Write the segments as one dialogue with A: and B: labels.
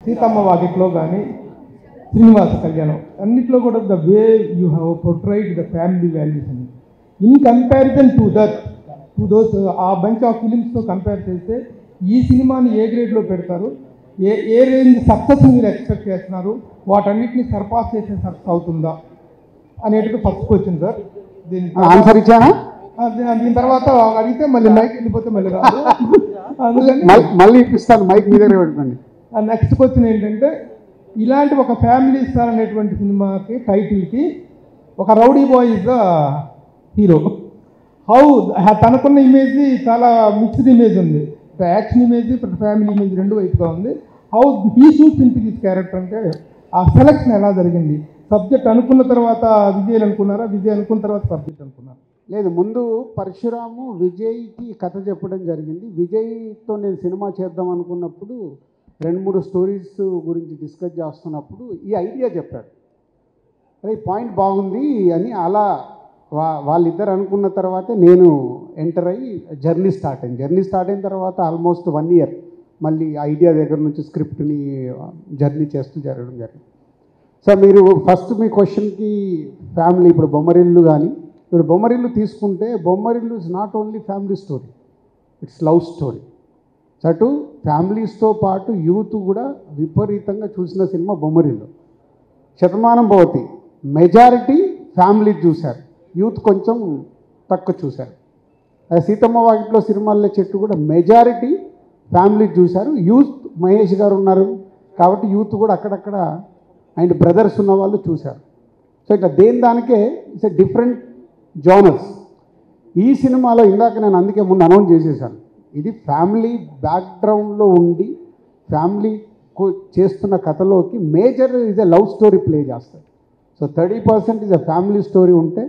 A: సీతమ్మ వాకిట్లో కానీ శ్రీనివాస కళ్యాణం అన్నిట్లో కూడా the way you have portrayed the family values అని in comparison to those a bunch of ఫిలిమ్స్తో కంపేర్ చేస్తే ఈ సినిమాని ఏ గ్రేడ్లో పెడతారు, ఏ రేంజ్ సక్సెస్ మీరు ఎక్స్పెక్ట్ చేస్తున్నారు, వాటన్నిటిని సర్పాస్ చేసే సక్సెస్ అవుతుందా అనేటిది ఫస్ట్ క్వశ్చన్ సార్. దీని
B: ఆన్సర్ ఇచ్చానా?
A: దీని తర్వాత అడిగితే మళ్ళీ మైక్ వెళ్ళిపోతే మళ్ళీ రాదు, అందుకని
B: మళ్ళీ ఇప్పిస్తాను, మైక్ మీ దగ్గర పెట్టుకోండి.
A: నెక్స్ట్ క్వశ్చన్ ఏంటంటే, ఇలాంటి ఒక ఫ్యామిలీ స్టార్ అనేటువంటి సినిమాకి టైటిల్కి ఒక rowdy boy is the hero. How తనకున్న ఇమేజ్ చాలా మిక్స్డ్ ఇమేజ్ ఉంది, యాక్షన్ ఇమేజ్ ఫ్యామిలీ ఇమేజ్ రెండు వైపుగా ఉంది. How he shoots in to this character అంటే ఆ సెలక్షన్ ఎలా జరిగింది? సబ్జెక్ట్ అనుకున్న తర్వాత విజయ్ అనుకున్నారా, విజయ్ అనుకున్న తర్వాత సబ్జెక్ట్ అనుకున్నారా?
B: లేదు, ముందు పరశురాము విజయ్కి కథ చెప్పడం జరిగింది. విజయ్తో నేను సినిమా చేద్దాం అనుకున్నప్పుడు 2-3 స్టోరీస్ గురించి డిస్కస్ చేస్తున్నప్పుడు ఈ ఐడియా చెప్పాడు. అరే పాయింట్ బాగుంది అని అలా వాళ్ళిద్దరు అనుకున్న తర్వాతే నేను ఎంటర్ అయ్యి జర్నీ స్టార్ట్ అయింది. జర్నీ స్టార్ట్ అయిన తర్వాత ఆల్మోస్ట్ 1 year మళ్ళీ ఐడియా దగ్గర నుంచి స్క్రిప్ట్ని జర్నీ చేస్తూ జరగడం జరిగింది. సో మీరు ఫస్ట్ మీ క్వశ్చన్కి ఫ్యామిలీ, ఇప్పుడు బొమ్మరిల్లు కానీ, ఇప్పుడు బొమ్మరిల్లు తీసుకుంటే Bommarillu is not only family story, it's love story. So అటు ఫ్యామిలీస్తో పాటు యూత్ కూడా విపరీతంగా చూసిన cinema Bommarillu. Shatamanam Bhavati majority family చూశారు, యూత్ కొంచెం తక్కువ చూశారు. అదే సీతమ్మ వాకిట్లో సిరిమల్లె చెట్టు కూడా మెజారిటీ ఫ్యామిలీ చూశారు, యూత్ మహేష్ గారు ఉన్నారు కాబట్టి యూత్ కూడా అక్కడక్కడ అండ్ బ్రదర్స్ ఉన్న వాళ్ళు చూశారు. సో ఇట్లా దానికే ఇట్స్ ఎ డిఫరెంట్ జోనర్స్. ఈ సినిమాలో ఇందాక నేను అందుకే ముందు అనౌన్స్ చేసేసాను, ఇది ఫ్యామిలీ బ్యాక్గ్రౌండ్లో ఉండి ఫ్యామిలీ చేస్తున్న కథలోకి major is a love story play చేస్తారు. So 30% is a family story ఉంటే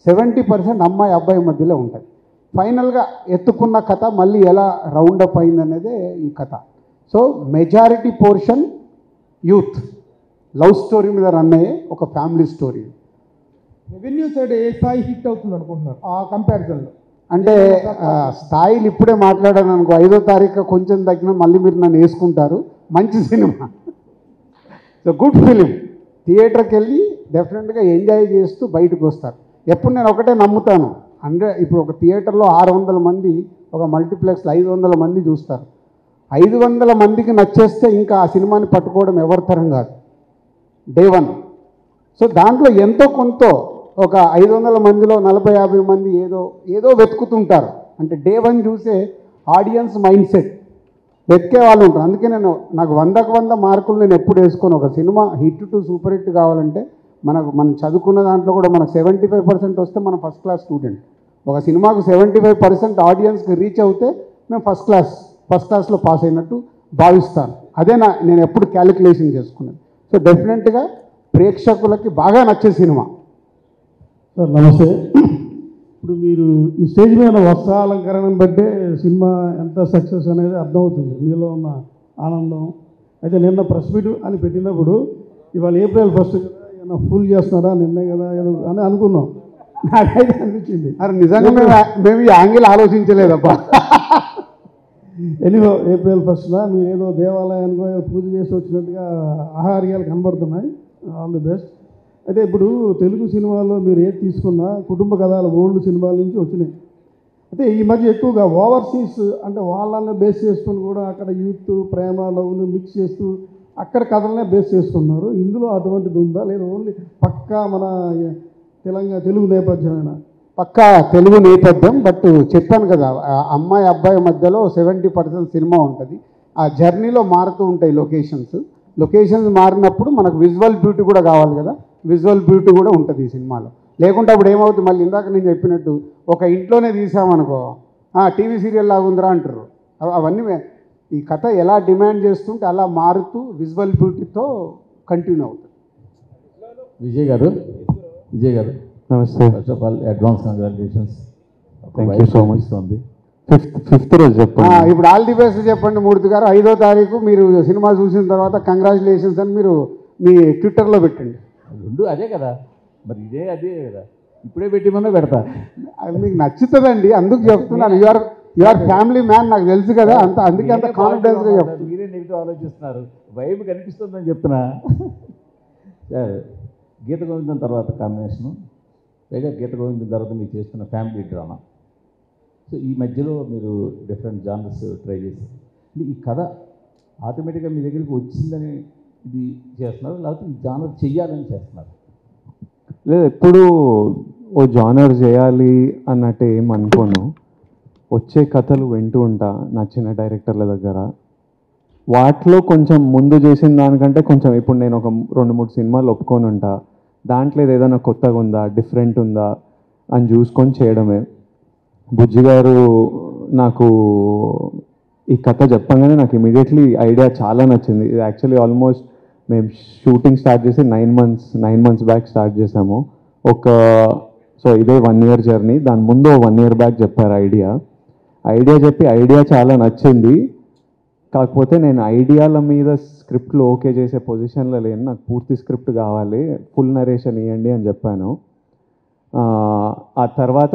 B: 70% అమ్మాయి అబ్బాయి మధ్యలో ఉంటాయి. ఫైనల్గా ఎత్తుకున్న కథ మళ్ళీ ఎలా రౌండప్ అయిందనేదే ఈ కథ. So majority portion youth love story మీద రన్ అయ్యే ఒక ఫ్యామిలీ స్టోరీ.
A: రెవెన్యూ సైడ్ ఏ స్థాయి హిట్ అవుతుంది అనుకుంటున్నారు ఆ కంపారిజన్లో?
B: అంటే స్థాయిలు ఇప్పుడే మాట్లాడాను అనుకో, 5వ తారీఖు కొంచెం తగ్గిన మళ్ళీ మీరు నన్ను వేసుకుంటారు. మంచి సినిమా, సో గుడ్ ఫిలిం, థియేటర్కి వెళ్ళి డెఫినెట్గా ఎంజాయ్ చేస్తూ బయటకు వస్తారు. ఎప్పుడు నేను ఒకటే నమ్ముతాను, ఇప్పుడు ఒక థియేటర్లో 600 మంది, ఒక మల్టీప్లెక్స్లో 500 మంది చూస్తారు. 500 మందికి నచ్చేస్తే ఇంకా ఆ సినిమాని పట్టుకోవడం ఎవరి తరం కాదు, డే 1. సో దాంట్లో ఎంతో కొంత ఒక 500 మందిలో 40-50 మంది ఏదో వెతుకుతుంటారు. అంటే డే 1 చూసే ఆడియన్స్ మైండ్ సెట్ వెతికే వాళ్ళు ఉంటారు. అందుకే నాకు 100కు 100 మార్కులు నేను ఎప్పుడు వేసుకోను. ఒక cinema hit to super hit కావాలంటే మనం చదువుకున్న దాంట్లో కూడా మనకు 75% వస్తే మనం ఫస్ట్ క్లాస్ స్టూడెంట్. ఒక సినిమాకు 75% ఆడియన్స్కి రీచ్ అవుతే మేము ఫస్ట్ క్లాస్లో పాస్ అయినట్టు భావిస్తాను. అదే నేను ఎప్పుడు క్యాలిక్యులేషన్ చేసుకున్నాను. సో డెఫినెట్గా ప్రేక్షకులకి బాగా నచ్చే సినిమా.
C: సార్ నమస్తే. ఇప్పుడు మీరు ఈ స్టేజ్ మీద వస్త్రాలంకరణను బట్టే సినిమా ఎంత సక్సెస్ అనేది అర్థమవుతుంది, మీలో ఉన్న ఆనందం. అయితే నిన్న ప్రెస్ మీట్ అని పెట్టినప్పుడు ఇవాళ April 1 కదా, ఏమన్నా ఫుల్ చేస్తున్నారా నిన్నే కదా ఏదో అని అనుకున్నాం. నాకైతే అనిపించింది
B: అరే నిజంగా మేము ఈ యాంగిల్ ఆలోచించలేదబ్బా.
C: ఎనివో April 1 మీరు ఏదో దేవాలయానికి పూజ చేసి వచ్చినట్టుగా ఆహార్యాలు కనబడుతున్నాయి. All the best. అయితే ఇప్పుడు తెలుగు సినిమాల్లో మీరు ఏది తీసుకున్నా కుటుంబ కథలు ఓల్డ్ సినిమాల నుంచి వచ్చినాయి. అయితే ఈ మధ్య ఎక్కువగా ఓవర్సీస్ అంటే వాళ్ళని బేస్ చేసుకుని కూడా అక్కడ యూత్ ప్రేమ లవ్ను మిక్స్ చేస్తూ అక్కడ కథలనే బేస్ చేసుకున్నారు. ఇందులో అటువంటిది ఉందా లేదా ఓన్లీ పక్కా మన తెలుగు నేపథ్యమైన?
B: పక్కా తెలుగు నేపథ్యం. బట్ చెప్పాను కదా, అమ్మాయి అబ్బాయి మధ్యలో 70% సినిమా ఉంటుంది. ఆ జర్నీలో మారుతూ ఉంటాయి లొకేషన్స్ మారినప్పుడు మనకు విజువల్ బ్యూటీ కూడా కావాలి కదా, విజువల్ బ్యూటీ కూడా ఉంటుంది ఈ సినిమాలో. లేకుంటే అప్పుడు ఏమవుతుంది, మళ్ళీ ఇందాక నేను చెప్పినట్టు ఒక ఇంట్లోనే తీసామనుకో టీవీ సీరియల్ లాగా ఉందిరా అంటారు. అవన్నీ ఈ కథ ఎలా డిమాండ్ చేస్తుంటే అలా మారుతూ విజువల్ బ్యూటీతో కంటిన్యూ అవుతుంది.
D: విజయ్ గారు
E: నమస్తే.
D: First of all advance congratulations.
E: Thank you so much. Fifth రోజు చెప్పండి.
B: ఇప్పుడు ఆల్ ది బెస్ట్ చెప్పండి మూర్తి గారు. 5వ తారీఖు మీరు సినిమా చూసిన తర్వాత కంగ్రాచులేషన్స్ అని మీరు మీ ట్విట్టర్లో పెట్టండి.
D: రెండు అదే కదా, మరి ఇదే అదే కదా, ఇప్పుడే పెట్టిమన్నా పెడతా.
B: అది మీకు నచ్చుతుందండి, అందుకు చెప్తున్నాను. యువర్ ఫ్యామిలీ మ్యాన్, నాకు తెలుసు కదా, అందుకే అంత కాన్ఫిడెన్స్గా చెప్తాను.
D: మీరే నెగిటివ్ ఆలోచిస్తున్నారు. వైబ్ కనిపిస్తుందని చెప్తున్నా. సార్ గీత గోవిందం తర్వాత కాంబినేషను, పైగా గీత గోవిందం తర్వాత మీరు చేస్తున్న ఫ్యామిలీ డ్రామా. సో ఈ మధ్యలో మీరు డిఫరెంట్ జానర్స్ ట్రై చేశారు. ఈ కథ ఆటోమేటిక్గా మీ దగ్గరికి వచ్చిందని ఇది చేస్తున్నారు, లేకపోతే ఈ జానర్ చెయ్యాలని చేస్తున్నారు?
E: లేదు, ఎప్పుడు ఓ జానర్ చేయాలి అన్నట్టు ఏం అనుకోను. వచ్చే కథలు వింటూ ఉంటా నచ్చిన డైరెక్టర్ల దగ్గర. వాటిలో కొంచెం ముందు చేసిన దానికంటే కొంచెం ఇప్పుడు నేను ఒక 2-3 సినిమాలు ఒప్పుకొని ఉంటా. దాంట్లో ఏదైనా కొత్తగా ఉందా, డిఫరెంట్ ఉందా అని చూసుకొని చేయడమే. బుజ్జి గారు నాకు ఈ కథ చెప్పంగానే నాకు ఇమీడియట్లీ ఐడియా చాలా నచ్చింది. ఇది యాక్చువల్లీ ఆల్మోస్ట్ మేము షూటింగ్ స్టార్ట్ చేసి 9 months బ్యాక్ స్టార్ట్ చేసాము. సో ఇదే 1 year జర్నీ. దాని ముందు 1 year బ్యాక్ చెప్పారు ఐడియా చెప్పి ఐడియా చాలా నచ్చింది. కాకపోతే నేను ఐడియాల మీద స్క్రిప్ట్లు ఓకే చేసే పొజిషన్లో లేను. నాకు పూర్తి స్క్రిప్ట్ కావాలి, ఫుల్ నరేషన్ ఇవ్వండి అని చెప్పాను. ఆ తర్వాత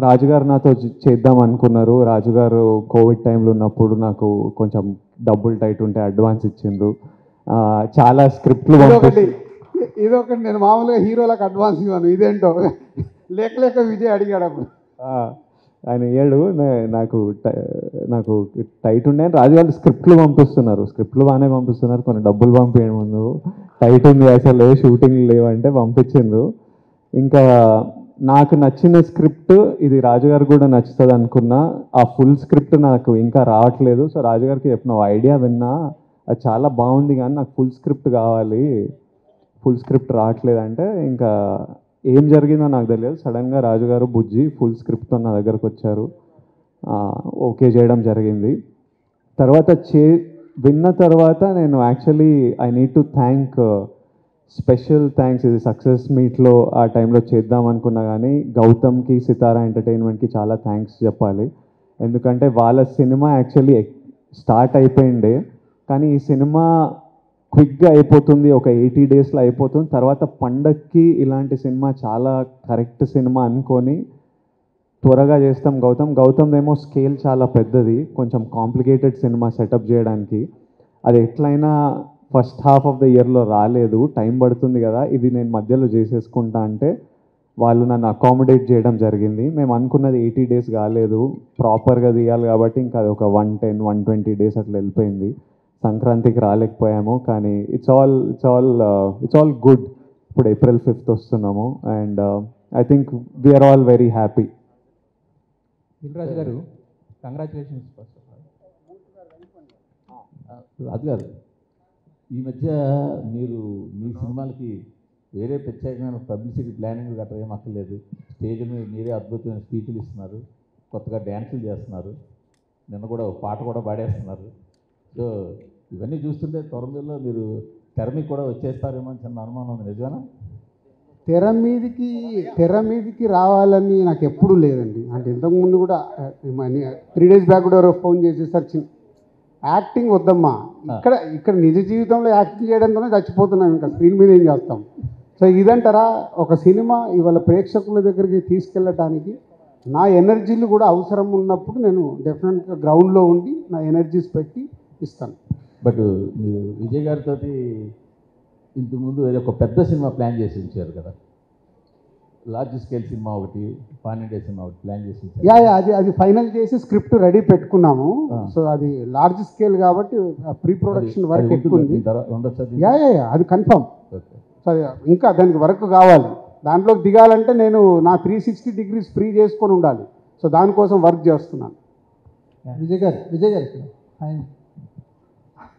E: రాజుగారు నాతో చేద్దాం అనుకున్నారు. రాజుగారు కోవిడ్ టైంలో ఉన్నప్పుడు నాకు కొంచెం డబ్బులు టైట్ ఉంటే అడ్వాన్స్ ఇచ్చిండ్రు. చాలా స్క్రిప్ట్లు
B: ఇదొకటి నేను మామూలుగా హీరోలకు అడ్వాన్స్ ఇవ్వను, ఇదేంటో లేక విజయ్ అడిగాడు అప్పుడు.
E: ఆయన ఏడు నాకు టైట్ ఉండే అని రాజుగారు స్క్రిప్ట్లు పంపిస్తున్నారు. స్క్రిప్ట్లు బాగానే పంపిస్తున్నారు, కొన్ని డబ్బులు పంపించడం ముందు టైట్ ఉంది అసలు షూటింగ్ లేవంటే పంపించిండ్రు. ఇంకా నాకు నచ్చిన స్క్రిప్ట్ ఇది రాజుగారు కూడా నచ్చుతుంది అనుకున్నా. ఆ ఫుల్ స్క్రిప్ట్ నాకు ఇంకా రావట్లేదు. సో రాజుగారికి చెప్పిన ఐడియా విన్నా, అది చాలా బాగుంది కానీ నాకు ఫుల్ స్క్రిప్ట్ కావాలి, ఫుల్ స్క్రిప్ట్ రావట్లేదంటే ఇంకా ఏం జరిగిందో నాకు తెలియదు. సడన్గా రాజుగారు బుజ్జి ఫుల్ స్క్రిప్ట్తో నా దగ్గరకు వచ్చారు, ఓకే చేయడం జరిగింది. తర్వాత విన్న తర్వాత నేను actually I need to thank, special thanks. ఇది సక్సెస్ మీట్లో ఆ టైంలో చేద్దాం అనుకున్నా కానీ గౌతమ్కి, సితారా ఎంటర్టైన్మెంట్కి చాలా థ్యాంక్స్ చెప్పాలి. ఎందుకంటే వాళ్ళ సినిమా యాక్చువల్లీ స్టార్ట్ అయిపోయిండే, కానీ ఈ సినిమా క్విక్గా అయిపోతుంది, ఒక 80 daysలో అయిపోతుంది. తర్వాత పండక్కి ఇలాంటి సినిమా చాలా కరెక్ట్ సినిమా అనుకొని త్వరగా చేస్తాం. గౌతమ్దేమో స్కేల్ చాలా పెద్దది, కొంచెం కాంప్లికేటెడ్ సినిమా సెటప్ చేయడానికి. అది ఎట్లయినా ఫస్ట్ హాఫ్ ఆఫ్ ద ఇయర్లో రాలేదు, టైం పడుతుంది కదా, ఇది నేను మధ్యలో చేసేసుకుంటా అంటే వాళ్ళు నన్ను అకామిడేట్ చేయడం జరిగింది. మేము అనుకున్నది 80 days కాలేదు, ప్రాపర్గా తీయాలి కాబట్టి ఇంకా అది ఒక 110-120 days అట్లా వెళ్ళిపోయింది. సంక్రాంతికి రాలేకపోయాము, కానీ ఇట్స్ ఆల్ గుడ్. ఇప్పుడు April 5th వస్తున్నాము and I think we are all very happy.
A: Dil Raju గారు, congratulations first of all.
D: Raju గారు, ఈ మధ్య మీరు మీ సినిమాలకి వేరే ప్రత్యేకమైన పబ్లిసిటీ ప్లానింగ్ గట్రా ఏం అక్కర్లేదు. స్టేజ్ మీద మీరే అద్భుతమైన స్పీచ్లు ఇస్తున్నారు, కొత్తగా డ్యాన్సులు చేస్తున్నారు, నిన్న కూడా ఒక పాట కూడా పాడేస్తున్నారు. సో ఇవన్నీ చూస్తుంటే త్వరలో మీరు తెర మీద కూడా వచ్చేస్తారేమో అని చిన్న అనుమానం ఉంది, నిజమేనా?
B: తెర మీదకి రావాలని నాకు ఎప్పుడూ లేదండి. అంటే ఇంతకుముందు కూడా 3 days బ్యాక్ కూడా ఎవరో ఫోన్ చేసేసరికి యాక్టింగ్ వద్దమ్మా, ఇక్కడ నిజ జీవితంలో యాక్టింగ్ చేయడంతోనే చచ్చిపోతున్నాం, ఇంకా స్క్రీన్ మీద ఏం చేస్తాం. సో ఇదంటారా, ఒక సినిమా ఇవాళ ప్రేక్షకుల దగ్గరికి తీసుకెళ్ళటానికి నా ఎనర్జీలు కూడా అవసరం ఉన్నప్పుడు నేను డెఫినెట్గా గ్రౌండ్లో ఉండి నా ఎనర్జీస్ పెట్టి ఇస్తాను.
D: బట్ మీరు విజయ్ గారితో ఇంతకుముందు ఏదో ఒక పెద్ద సినిమా ప్లాన్ చేసి ఉంచారు కదా, లార్జ్ స్కేల్ సినిమా ఒకటి, పాన్-ఇండియా సినిమా ఒకటి ప్లాన్ చేసి ఉంచారు.
B: అది ఫైనల్ చేసి స్క్రిప్ట్ రెడీ పెట్టుకున్నాము. సో అది లార్జ్ స్కేల్ కాబట్టి ప్రీ ప్రొడక్షన్ వర్క్ ఎక్కువ ఉంది. అది కన్ఫర్మ్. సో ఇంకా దానికి వర్క్ కావాలి, దాంట్లోకి దిగాలంటే నేను నా 360 degrees ఫ్రీ చేసుకొని ఉండాలి. సో దానికోసం వర్క్ చేస్తున్నాను.
A: విజయ్ గారు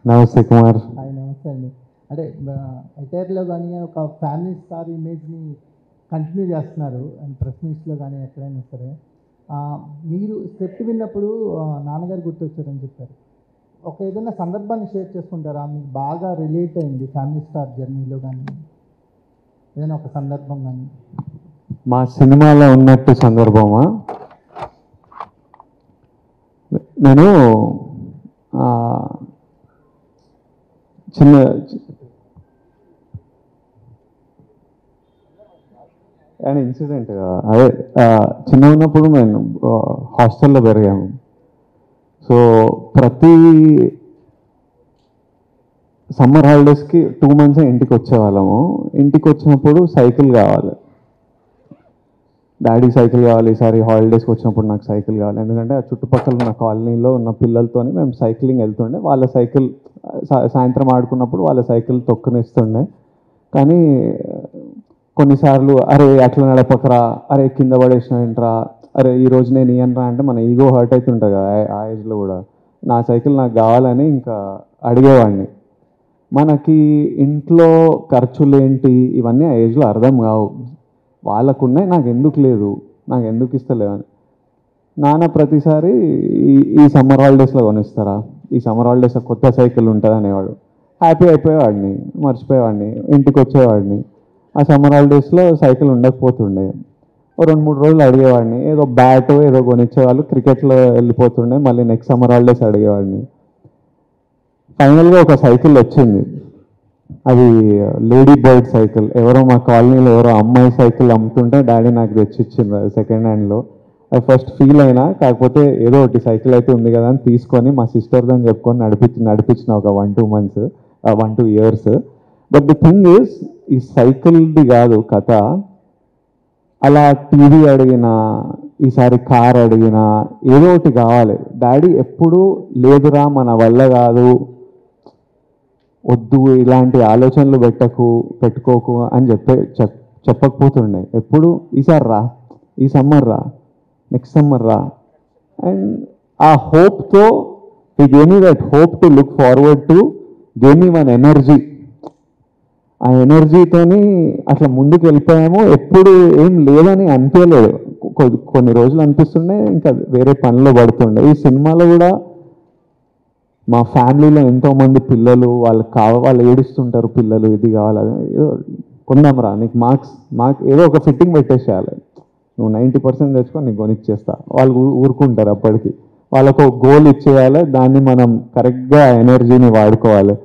E: నమస్తే కుమార్.
A: నమస్తే అండి. అంటే ఎటైర్లో కానీ ఒక ఫ్యామిలీ స్టార్ ఇమేజ్ని కంటిన్యూ చేస్తున్నారు అండ్ ప్రెస్ మీట్స్లో కానీ ఎక్కడైనా సరే. మీరు స్క్రిప్ట్ విన్నప్పుడు నాన్నగారు గుర్తొచ్చారని చెప్పారు. ఒక ఏదైనా సందర్భాన్ని షేర్ చేసుకుంటారా, మీకు బాగా రిలేట్ అయింది ఫ్యామిలీ స్టార్ జర్నీలో కానీ ఏదైనా ఒక సందర్భం కానీ?
E: మా సినిమాలో ఉన్నట్టు సందర్భమా? నేను అండ్ ఇన్సిడెంట్ అదే చిన్న ఉన్నప్పుడు నేను హాస్టల్లో పెరిగాము. సో సమ్మర్ హాలిడేస్కి 2 months ఇంటికి వచ్చేవాళ్ళము. ఇంటికి వచ్చినప్పుడు సైకిల్ కావాలి, డాడీ సైకిల్ కావాలి, ఈసారి హాలిడేస్కి వచ్చినప్పుడు నాకు సైకిల్ కావాలి. ఎందుకంటే ఆ చుట్టుపక్కల ఉన్న కాలనీలో ఉన్న పిల్లలతో మేము సైక్లింగ్ వెళ్తుండే. వాళ్ళ సైకిల్ సాయంత్రం ఆడుకున్నప్పుడు వాళ్ళ సైకిల్ తొక్కునిస్తుండే. కానీ కొన్నిసార్లు అరే అట్లా నడపకరా, అరే కింద పడేసిన ఏంట్రా, అరే ఈరోజు నేను ఇయ్యనరా అంటే మన ఈగో హర్ట్ అవుతుంటుంది కదా ఆ ఏజ్లో కూడా. నా సైకిల్ నాకు కావాలని ఇంకా అడిగేవాడిని. మనకి ఇంట్లో ఖర్చులు ఏంటి ఇవన్నీ ఆ ఏజ్లో అర్థం కావు. వాళ్ళకున్నాయి, నాకు ఎందుకు లేదు, నాకు ఎందుకు ఇస్తలేవని. నాన్న ప్రతిసారి ఈ సమ్మర్ హాలిడేస్లో కొనిస్తారా, ఈ సమ్మర్ హాలిడేస్లో కొత్త సైకిల్ ఉంటుంది అనేవాడు. హ్యాపీ అయిపోయేవాడిని, మర్చిపోయేవాడిని, ఇంటికి వచ్చేవాడిని. ఆ సమ్మర్ హాలిడేస్లో సైకిల్ ఉండకపోతుండే. 2-3 రోజులు అడిగేవాడిని, ఏదో బ్యాట్ ఏదో కొనిచ్చేవాళ్ళు, క్రికెట్లో వెళ్ళిపోతుండే. మళ్ళీ నెక్స్ట్ సమ్మర్ హాలిడేస్ అడిగేవాడిని. ఫైనల్గా ఒక సైకిల్ వచ్చింది, అది లేడీ బర్డ్ సైకిల్. ఎవరో మా కాలనీలో ఎవరో అమ్మాయి సైకిల్ అమ్ముతుంటే డాడీ నాకు తెచ్చిచ్చింది సెకండ్ హ్యాండ్లో. అది ఫస్ట్ ఫీల్ అయినా, కాకపోతే ఏదో ఒకటి సైకిల్ అయితే ఉంది కదా అని తీసుకొని మా సిస్టర్తో అని చెప్పుకొని నడిపించిన ఒక 1-2 years. But the thing is, ఈ సైకిల్ది కాదు కథ. అలా టీవీ అడిగినా, ఈసారి కార్ అడిగినా ఏదో ఒకటి కావాలి. డాడీ ఎప్పుడూ లేదురా మన వల్ల కాదు, వద్దు ఇలాంటి ఆలోచనలు పెట్టుకోకు అని చెప్పకపోతుండే. ఎప్పుడు ఈసారి రా, ఈ సమ్మర్ రా, నెక్స్ట్ సమ్మర్ రా. అండ్ ఆ హోప్తో he gave me that hope to look forward to, gave me one energy. ఆ ఎనర్జీతోని అట్లా ముందుకు వెళ్ళిపోయాము. ఎప్పుడు ఏం లేదని అనిపించలేదు. కొన్ని రోజులు అనిపిస్తుండే, ఇంకా వేరే పనిలో పడుతుండే. ఈ సినిమాలో కూడా మా ఫ్యామిలీలో ఎంతోమంది పిల్లలు వాళ్ళు ఏడుస్తుంటారు, పిల్లలు ఇది కావాలి ఏదో కొందాంరా, నీకు మార్క్స్ ఏదో ఒక ఫిట్టింగ్ పెట్టేసేయాలి, నువ్వు 90% తెచ్చుకో, నీకు కొనిచ్చేస్తా. వాళ్ళు ఊరుకుంటారు. అప్పటికి వాళ్ళకు ఒక గోల్ ఇచ్చేయాలి, దాన్ని మనం కరెక్ట్గా ఎనర్జీని వాడుకోవాలి.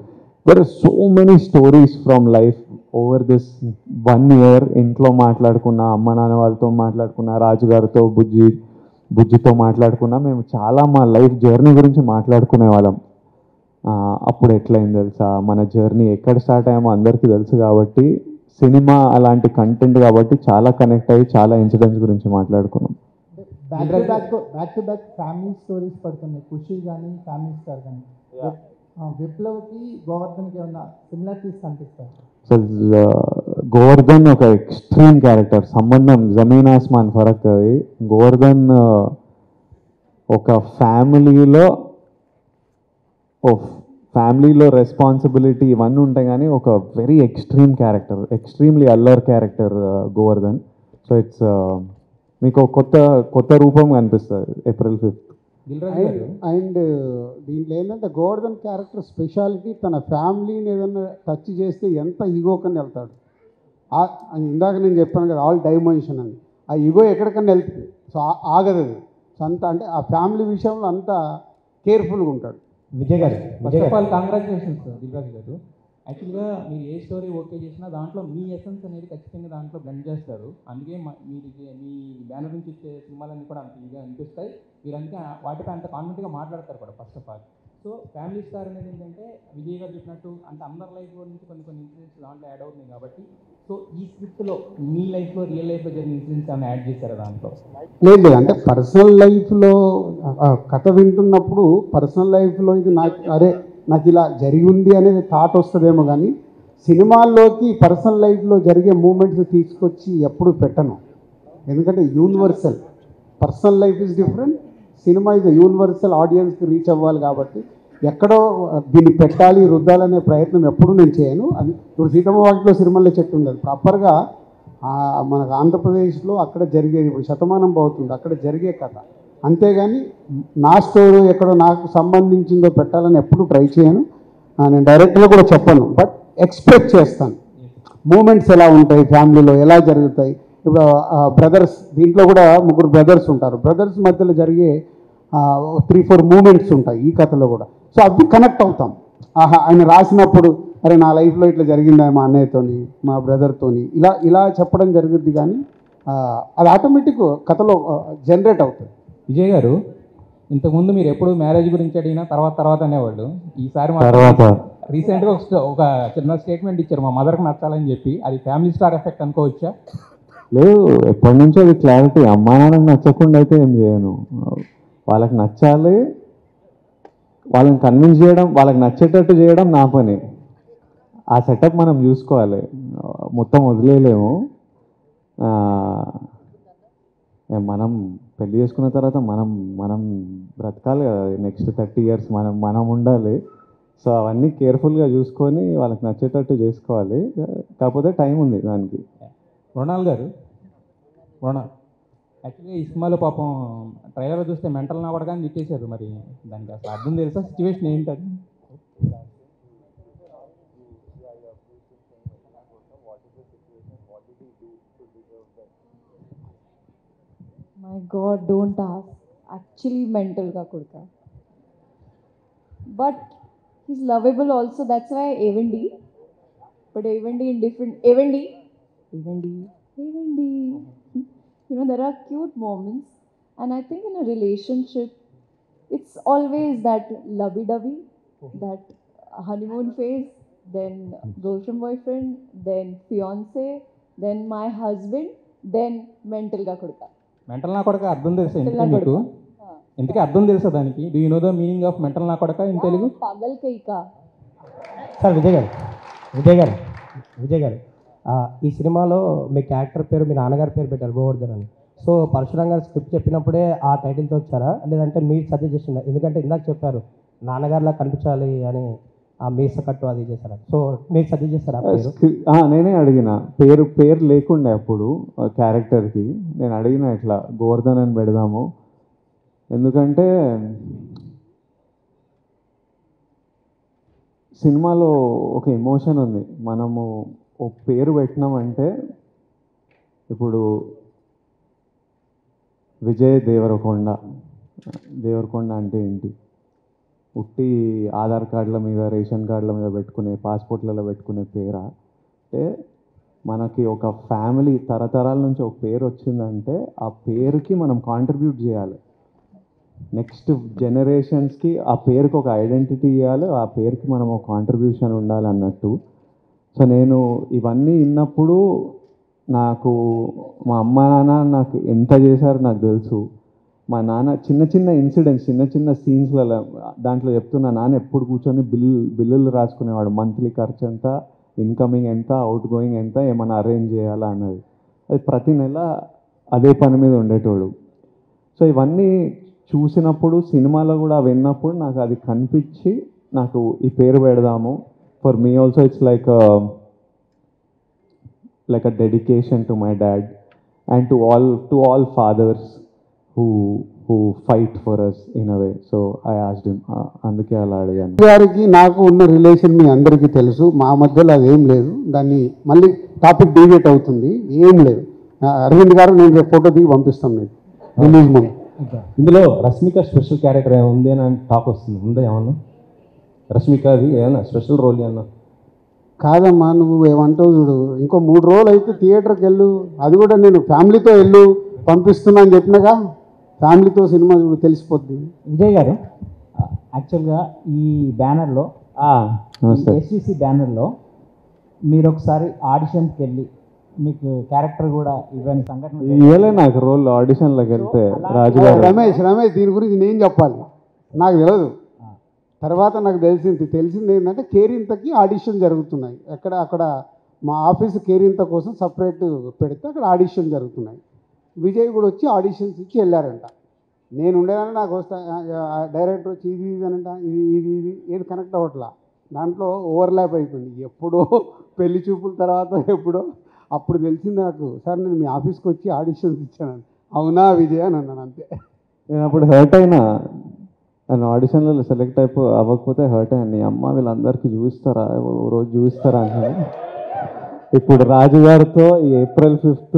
E: There are so many stories from life over this 1 year. ఇంట్లో మాట్లాడుకున్నా, అమ్మ నాన్న వాళ్ళతో మాట్లాడుకున్నా, రాజుగారితో బుజ్జితో మాట్లాడుకున్నా. మేము చాలా మా లైఫ్ జర్నీ గురించి మాట్లాడుకునే వాళ్ళం. అప్పుడు ఎట్లయింది తెలుసా, మన జర్నీ ఎక్కడ స్టార్ట్ అయ్యామో అందరికీ తెలుసు. కాబట్టి సినిమా అలాంటి కంటెంట్ కాబట్టి చాలా కనెక్ట్ అయ్యి చాలా ఇన్సిడెంట్స్ గురించి మాట్లాడుకున్నాం.
A: Back to back family stories పడుతున్నాయి, ఖుషి కానీ ఫ్యామిలీ స్టార్ కానీ. విప్లవ్కి గోవర్ధన్కి ఏమన్నా సిమిలారిటీస్ కనిపిస్తాయి?
E: సో గోవర్ధన్ ఒక ఎక్స్ట్రీమ్ క్యారెక్టర్, సంబంధం జమీన్ ఆస్మాన్ ఫరక్. అది గోవర్ధన్ ఒక ఫ్యామిలీలో రెస్పాన్సిబిలిటీ ఇవన్నీ ఉంటాయి, కానీ ఒక వెరీ ఎక్స్ట్రీమ్ క్యారెక్టర్, ఎక్స్ట్రీమ్లీ అల్లర్ క్యారెక్టర్ గోవర్ధన్. సో ఇట్స్ మీకు కొత్త రూపం కనిపిస్తుంది April 5th.
B: అండ్ దీంట్లో ఏంటంటే గోవర్ధన్ క్యారెక్టర్ స్పెషాలిటీ, తన ఫ్యామిలీని ఏదైనా టచ్ చేస్తే ఎంత ఈగోకని వెళ్తాడు. ఇందాక నేను చెప్పాను కదా, ఆల్ డైమెన్షన్ అని. ఆ ఈగో ఎక్కడికన్నా వెళ్తుంది. సో ఆగదు అది. సో అంత అంటే ఆ ఫ్యామిలీ విషయంలో అంత కేర్ఫుల్గా ఉంటాడు.
F: విజయ్ గారు, first of all congratulations Dil Raju గారు. యాక్చువల్గా మీరు ఏ స్టోరీ ఓకే చేసినా దాంట్లో మీ ఎసెన్స్ అనేది ఖచ్చితంగా దాంట్లో బ్లెండ్ చేస్తారు. అందుకే మీరు మీ బ్యానర్ నుంచి ఇచ్చే సినిమాలన్నీ కూడా అంత ఈజీగా అనిపిస్తాయి. మీరు అందుకే వాటిపై అంత కాన్ఫిడెంట్గా మాట్లాడతారు కూడా first of all. So family star అనేది ఏంటంటే విజయ్ గారు చెప్పినట్టు అంటే అందరి లైఫ్లో నుంచి కొన్ని ఇన్సిడెంట్స్ దాంట్లో యాడ్ అవుతున్నాయి కాబట్టి, సో ఈ స్క్రిప్ట్లో మీ లైఫ్లో రియల్ లైఫ్లో జరిగిన ఇన్సిడెంట్స్ ఏమైనా యాడ్ చేశారా దాంట్లో?
B: లేదు, అంటే పర్సనల్ లైఫ్లో కథ వింటున్నప్పుడు పర్సనల్ లైఫ్లో ఇది నాకు ఇలా జరిగి ఉంది అనేది థాట్ వస్తుందేమో, కానీ సినిమాల్లోకి పర్సనల్ లైఫ్లో జరిగే మూమెంట్స్ తీసుకొచ్చి ఎప్పుడు పెట్టను. ఎందుకంటే universal, personal life is different, cinema is universal, ఆడియన్స్కి రీచ్ అవ్వాలి. కాబట్టి ఎక్కడో దీన్ని పెట్టాలి, రుద్దాలనే ప్రయత్నం ఎప్పుడు నేను చేయను. అది ఇప్పుడు సీతమ్మ వాకిట్లో సిరిమల్లె చెట్టు ఉంది, అది ప్రాపర్గా మనకు ఆంధ్రప్రదేశ్లో అక్కడ జరిగేది. ఇప్పుడు శతమానం అవుతుంది, అక్కడ జరిగే కథ. అంతేగాని నా స్టోరీ ఎక్కడో నాకు సంబంధించిందో పెట్టాలని ఎప్పుడు ట్రై చేయను. నేను డైరెక్ట్గా కూడా చెప్పను, బట్ ఎక్స్పెక్ట్ చేస్తాను మూమెంట్స్ ఎలా ఉంటాయి, ఫ్యామిలీలో ఎలా జరుగుతాయి. ఇప్పుడు బ్రదర్స్, దీంట్లో కూడా 3 బ్రదర్స్ ఉంటారు. బ్రదర్స్ మధ్యలో జరిగే 3-4 మూమెంట్స్ ఉంటాయి ఈ కథలో కూడా. సో అవి కనెక్ట్ అవుతాం. ఆయన రాసినప్పుడు అరే నా లైఫ్లో ఇట్లా జరిగిందా మా అన్నయ్యతోని, మా బ్రదర్తోని, ఇలా చెప్పడం జరుగుద్ది. కానీ అది ఆటోమేటిక్ కథలో జనరేట్ అవుతుంది.
F: విజయ్ గారు, ఇంతకుముందు మీరు ఎప్పుడు మ్యారేజ్ గురించి అడిగినా తర్వాత అనేవాళ్ళు. ఈసారి రీసెంట్గా ఒక చిన్న స్టేట్మెంట్ ఇచ్చారు మా మదర్కి నచ్చాలని చెప్పి, అది ఫ్యామిలీ స్టార్ ఎఫెక్ట్ అనుకోవచ్చా?
E: లేదు, ఎప్పటి నుంచో అది క్లారిటీ. అమ్మా నాన్నకి నచ్చకుండా అయితే ఏం చేయను. వాళ్ళకి నచ్చాలి, వాళ్ళని కన్విన్స్ చేయడం, వాళ్ళకి నచ్చేటట్టు చేయడం నా పని. ఆ సెటప్ మనం చూసుకోవాలి, మొత్తం వదిలేయలేము. మనం పెళ్లి చేసుకున్న తర్వాత మనం బ్రతకాలి కదా, నెక్స్ట్ 30 years మనం ఉండాలి. సో అవన్నీ కేర్ఫుల్గా చూసుకొని వాళ్ళకి నచ్చేటట్టు చేసుకోవాలి. కాకపోతే టైం ఉంది దానికి.
F: మృణాల్ గారు, యాక్చువల్గా ఈ సినిమాలో పాపం ట్రైలర్ చూస్తే మెంటల్ నా పడగానే తిట్టేశారు. మరి దానికి అసలు అర్థం తెలుసా? సిచ్యువేషన్ ఏంటి అది?
G: My God, don't ask. Actually, mental ka kurta. But he's lovable also. That's why Evendi. But Evendi in different. Evendi. You know, there are cute moments. And I think in a relationship, it's always that lovey-dovey, that honeymoon phase, then girlfriend, boyfriend, then fiance, then my husband, then mental ka kurta.
F: Mental నా కొడక అర్థం తెలుసా ఇంతకీ మీకు? ఇంతకీ అర్థం తెలుసా దానికి? Do you know the meaning of mental నా కొడక in Telugu?
G: Paagal కైకా.
H: Sir Vijay గారు ఈ సినిమాలో మీ క్యారెక్టర్ పేరు మీ నాన్నగారి పేరు పెట్టారు, గోవర్ధన్ అని. సో పరశురామ్ గారు స్క్రిప్ట్ చెప్పినప్పుడే ఆ టైటిల్తో వచ్చారా, లేదంటే మీరు సజెస్ట్ చేసిందా? ఎందుకంటే ఇందాక చెప్పారు నాన్నగారిలా కనిపించాలి అని, ఆ మీస కట్టు అది చేశారా? సో మీరు సజెస్ట్ చేస్తారా పేరు?
E: నేనే అడిగిన, పేరు లేకుండే అప్పుడు క్యారెక్టర్కి. నేను అడిగిన ఇట్లా గోవర్ధన్ అని పెడదాము, ఎందుకంటే సినిమాలో ఒక ఎమోషన్ ఉంది. మనము ఒక పేరు పెట్టినామంటే, ఇప్పుడు విజయ్ దేవరకొండ అంటే ఏంటి? ఉట్టి ఆధార్ కార్డుల మీద, రేషన్ కార్డుల మీద పెట్టుకునే, పాస్పోర్ట్లలో పెట్టుకునే పేరా? అంటే మనకి ఒక ఫ్యామిలీ తరతరాల నుంచి ఒక పేరు వచ్చిందంటే ఆ పేరుకి మనం కాంట్రిబ్యూట్ చేయాలి. నెక్స్ట్ జనరేషన్స్కి ఆ పేరుకి ఒక ఐడెంటిటీ ఇవ్వాలి, ఆ పేరుకి మనం ఒక కాంట్రిబ్యూషన్ ఉండాలి అన్నట్టు. సో నేను ఇవన్నీ విన్నప్పుడు నాకు మా అమ్మ నాన్న నాకు ఎంత చేశారో నాకు తెలుసు. మా నాన్న చిన్న చిన్న ఇన్సిడెంట్స్, చిన్న సీన్స్లలో దాంట్లో చెప్తున్నా, నాన్న ఎప్పుడు కూర్చొని బిల్లులు రాసుకునేవాడు. మంత్లీ ఖర్చు ఎంత, ఇన్కమింగ్ ఎంత, అవుట్ గోయింగ్ ఎంత, ఏమైనా అరేంజ్ చేయాలా అన్నది. అది ప్రతి నెల అదే పని మీద ఉండేటోడు. సో ఇవన్నీ చూసినప్పుడు, సినిమాలో కూడా విన్నప్పుడు నాకు అది కనిపించి నాకు ఈ పేరు పెడదాము. For me also it's like a dedication to my dad and to all fathers who fight for us in a way. So I asked him, అందుకే అలా అడిగాను.
B: గారికి నాకు ఉన్న రిలేషన్ మీ అందరికీ తెలుసు, మా మధ్యలో అదేం లేదు. దాన్ని మళ్ళీ టాపిక్ డివేట్ అవుతుంది, ఏం లేదు. అరవింద్ గారు నేను రేపు ఫోటో దిగి పంపిస్తాను మీకు రిలీజ్ ముందు.
H: ఇందులో రష్మిక స్పెషల్ క్యారెక్టర్ ఉంది అని టాక్ వస్తుంది, ఉందా ఏమన్నా? రష్మికది ఏమన్నా స్పెషల్ రోల్ ఏమన్నా?
B: కాదమ్మా, నువ్వు ఏమంటావు చూడు, ఇంకో 3 రోజులు అయితే థియేటర్కి వెళ్ళు. అది కూడా నేను ఫ్యామిలీతో వెళ్ళు పంపిస్తున్నా అని చెప్పినగా, ఫ్యామిలీతో సినిమా చూడు, తెలిసిపోద్ది.
I: విజయ్ గారు, యాక్చువల్గా ఈ బ్యానర్లో, ఎస్విసి బ్యానర్లో మీరు ఒకసారి ఆడిషన్కి వెళ్ళి మీకు క్యారెక్టర్ కూడా ఇవన్నీ సంఘటన
E: ఇవ్వలే నాకు రోల్. ఆడిషన్లోకి వెళ్తే రాజుగారు,
B: రమేష్ దీని గురించి నేను చెప్పాలి, నాకు తెలియదు. తర్వాత నాకు తెలిసింది ఏంటంటే కేరింతకి ఆడిషన్ జరుగుతున్నాయి. అక్కడ మా ఆఫీస్ కేరింత కోసం సపరేట్ పెడితే అక్కడ ఆడిషన్ జరుగుతున్నాయి. విజయ్ కూడా వచ్చి ఆడిషన్స్ ఇచ్చి వెళ్ళారంట. నేను ఉండేదాన్ని, నాకు డైరెక్టర్ వచ్చి ఇది అనంట, ఇది ఏది కనెక్ట్ అవ్వట్లా. దాంట్లో ఓవర్లాప్ అయిపోయింది. ఎప్పుడో పెళ్లి చూపుల తర్వాత ఎప్పుడో అప్పుడు తెలిసింది నాకు, సార్ నేను మీ ఆఫీస్కి వచ్చి ఆడిషన్స్ ఇచ్చాను. అవునా విజయ్ అని అన్నాను, అంతే.
E: నేను అప్పుడు హర్ట్ అయినా. నేను ఆడిషన్లో సెలెక్ట్ అవ్వకపోతే హర్ట్ అయ్యాను. నీ అమ్మ వీళ్ళందరికీ చూపిస్తారా, రోజు చూపిస్తారా అని. ఇప్పుడు రాజుగారితో ఈ April 5th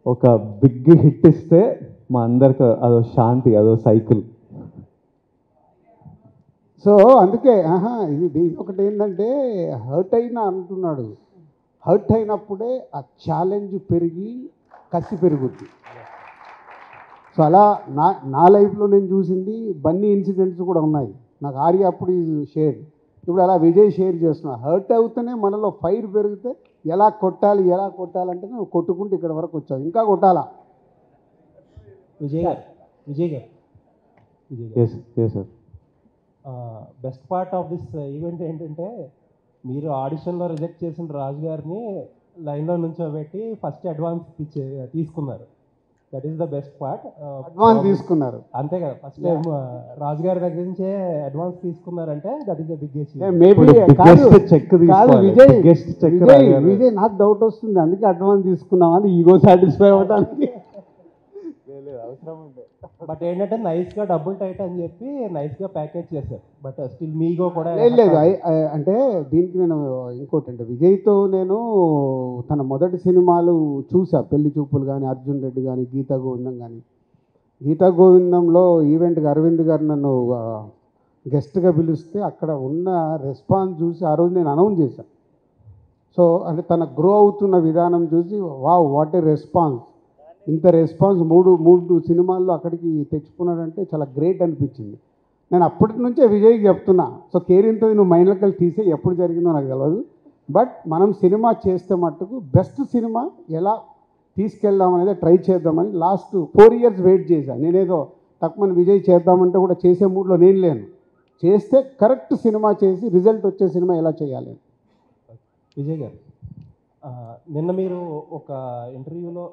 E: ఒక బిగ్ హిట్ ఇస్తే మా అందరికి అదో శాంతి, అదో సైకిల్.
B: సో అందుకే ఇది ఒకటి ఏంటంటే హర్ట్ అయినా అంటున్నాడు. హర్ట్ అయినప్పుడే ఆ ఛాలెంజ్ పెరిగి కసి పెరుగుద్ది. సో అలా నా లైఫ్లో నేను చూసింది బన్నీ ఇన్సిడెంట్స్ కూడా ఉన్నాయి. నాకు ఆర్య అప్పుడు షేడ్ ఇప్పుడు అలా విజయ్ షేర్ చేస్తున్నా. హర్ట్ అవుతూనే మనలో ఫైర్ పెరిగితే ఎలా కొట్టాలంటే నువ్వు కొట్టుకుంటూ ఇక్కడ వరకు వచ్చావు, ఇంకా కొట్టాలా.
H: విజయ్ గారు
E: sir
H: best part of this event ఏంటంటే మీరు ఆడిషన్లో రిజెక్ట్ చేసిన రాజు గారిని లైన్లో నుంచోబెట్టి ఫస్ట్ అడ్వాన్స్ తీసుకున్నారు. That is the best part.
B: Advance తీసుకున్నారు
H: అంతే కదా, ఫస్ట్ టైం రాజు గారి దగ్గర నుంచే అడ్వాన్స్ తీసుకున్నారంటే that is the biggest.
B: Maybe
E: check
B: Vijay నాకు డౌట్ వస్తుంది, అందుకే అడ్వాన్స్ తీసుకున్నామని ఈగో సాటిస్ఫై అవ్వడానికి.
E: అవసరం ఉండే.
H: బట్ ఏంటంటే నైస్గా డబుల్ టైట్ అని చెప్పి నైస్గా ప్యాకేజ్ చేశారు. బట్ స్టిల్ మీగో కూడా
B: లేదు. అంటే దీనికి నేను ఇంకోటి అంటే విజయ్తో నేను తన మొదటి సినిమాలు చూసా, పెళ్లి చూపులు కానీ, అర్జున్ రెడ్డి కానీ, గీతా గోవిందం కానీ. గీతా గోవిందంలో ఈవెంట్కి అరవింద్ గారు నన్ను గెస్ట్గా పిలిస్తే అక్కడ ఉన్న రెస్పాన్స్ చూసి ఆ రోజు నేను అనౌన్స్ చేశాను. సో అంటే తన గ్రో అవుతున్న విధానం చూసి వావ్ వాట్ ఏ రెస్పాన్స్, ఇంత రెస్పాన్స్ మూడు సినిమాల్లో అక్కడికి తెచ్చుకున్నాడంటే చాలా గ్రేట్ అనిపించింది. నేను అప్పటి నుంచే విజయ్కి చెప్తున్నా, సో కేరింతో నువ్వు మైండ్లోకి తీసే ఎప్పుడు జరిగిందో నాకు తెలియదు, బట్ మనం సినిమా చేస్తే మట్టుకు బెస్ట్ సినిమా ఎలా తీసుకెళ్దామనేది ట్రై చేద్దామని లాస్ట్ 4 years వెయిట్ చేశాను. నేనేదో తక్కువ విజయ్ చేద్దామంటే కూడా చేసే మూడ్లో నేను లేను. చేస్తే కరెక్ట్ సినిమా చేసి రిజల్ట్ వచ్చే సినిమా ఎలా చేయాలి.
H: విజయ్ గారు, నిన్న మీరు ఒక ఇంటర్వ్యూలో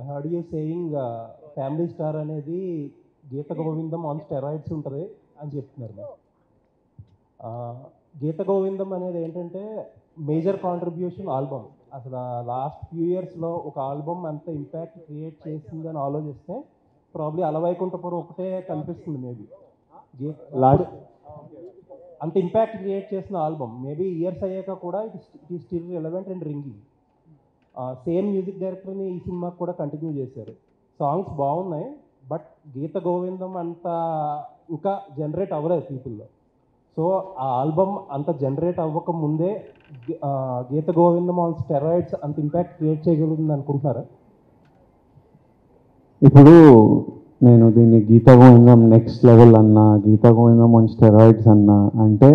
H: I heard you saying family star అనేది గీత గోవిందం ఆన్ స్టెరాయిడ్స్ ఉంటుంది అని చెప్తున్నారు మీరు. గీత గోవిందం అనేది ఏంటంటే మేజర్ కాంట్రిబ్యూషన్ ఆల్బమ్. అసలు లాస్ట్ ఫ్యూ ఇయర్స్లో ఒక ఆల్బమ్ అంత ఇంపాక్ట్ క్రియేట్ చేసిందని ఆలోచిస్తే ప్రాబ్లీ అలవైకుంఠపురం ఒకటే కనిపిస్తుంది. మేబీ అంత ఇంపాక్ట్ క్రియేట్ చేసిన ఆల్బమ్ మేబీ ఇయర్స్ అయ్యాక కూడా it is still relevant and ringing. Same music డైరెక్టర్ని ఈ సినిమాకి కూడా కంటిన్యూ చేశారు. సాంగ్స్ బాగున్నాయి, బట్ గీత గోవిందం అంత ఇంకా జనరేట్ అవ్వలేదు పీపుల్లో. సో ఆ ఆల్బమ్ అంత జనరేట్ అవ్వక ముందే గీత గోవిందం ఆన్ స్టెరాయిడ్స్ అంత ఇంపాక్ట్ క్రియేట్ చేయగలుగుతుంది అనుకుంటున్నారా?
E: ఇప్పుడు నేను దీన్ని గీతా గోవిందం నెక్స్ట్ లెవెల్ అన్నా, గీతా గోవిందం ఆన్ స్టెరాయిడ్స్ అన్నా అంటే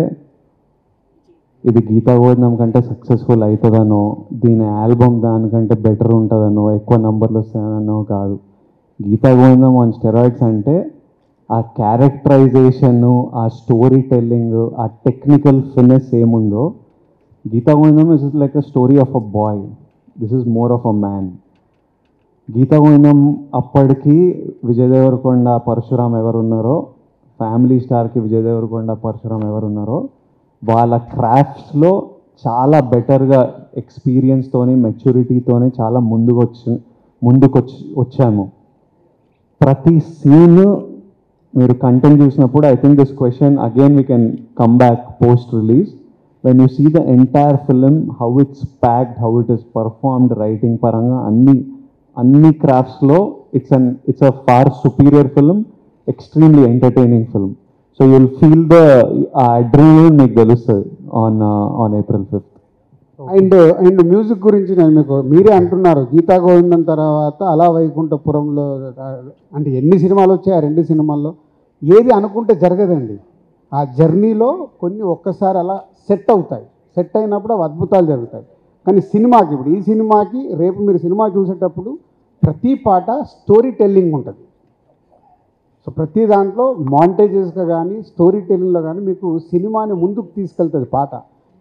E: ఇది గీతా గోవిందం కంటే సక్సెస్ఫుల్ అవుతుందనో, దీని ఆల్బమ్ దానికంటే బెటర్ ఉంటుందనో, ఎక్కువ నంబర్లు వస్తాయనో కాదు. గీతా గోవిందం ఆన్ స్టెరాయిడ్స్ అంటే ఆ క్యారెక్టరైజేషను, ఆ స్టోరీ టెల్లింగ్, ఆ టెక్నికల్ ఫినెస్ ఏముందో, Geetha Govindam is like a story of a boy, this is more of a man. Geetha Govindam అప్పటికి విజయ్ దేవరకొండ, పరశురామ్ ఎవరున్నారో, ఫ్యామిలీ స్టార్కి విజయ్ దేవరకొండ, పరశురామ్ ఎవరున్నారో వాళ్ళ క్రాఫ్ట్స్లో చాలా బెటర్గా ఎక్స్పీరియన్స్తోని, మెచ్యూరిటీతోని చాలా ముందుకు వచ్చాము. ప్రతి సీన్ మీరు కంటెంట్ చూసినప్పుడు I think this question again we can come back post release. When you see the entire film, how it's packed, how it is performed, writing పరంగా అన్ని క్రాఫ్ట్స్లో it's a far superior film, extremely entertaining film. So you will feel the adrenaline మీకు తెలుస్తుంది on April 5th.
B: And music గురించి నేను మీరే అంటున్నారు గీతా గోవిందం తర్వాత అలా వైకుంఠపురంలో అంటే ఎన్ని సినిమాలు వచ్చాయి, ఆ 2 సినిమాల్లో ఏది అనుకుంటే జరగదండి. ఆ జర్నీలో కొన్ని ఒక్కసారి అలా సెట్ అవుతాయి. సెట్ అయినప్పుడు అవి అద్భుతాలు జరుగుతాయి. కానీ సినిమాకి ఇప్పుడు ఈ సినిమాకి రేపు మీరు సినిమా చూసేటప్పుడు ప్రతి పాట స్టోరీ టెల్లింగ్ ఉంటుంది. సో ప్రతి దాంట్లో మాంటేజెస్గా కానీ స్టోరీ టెల్లింగ్లో కానీ మీకు సినిమాని ముందుకు తీసుకెళ్తుంది పాట.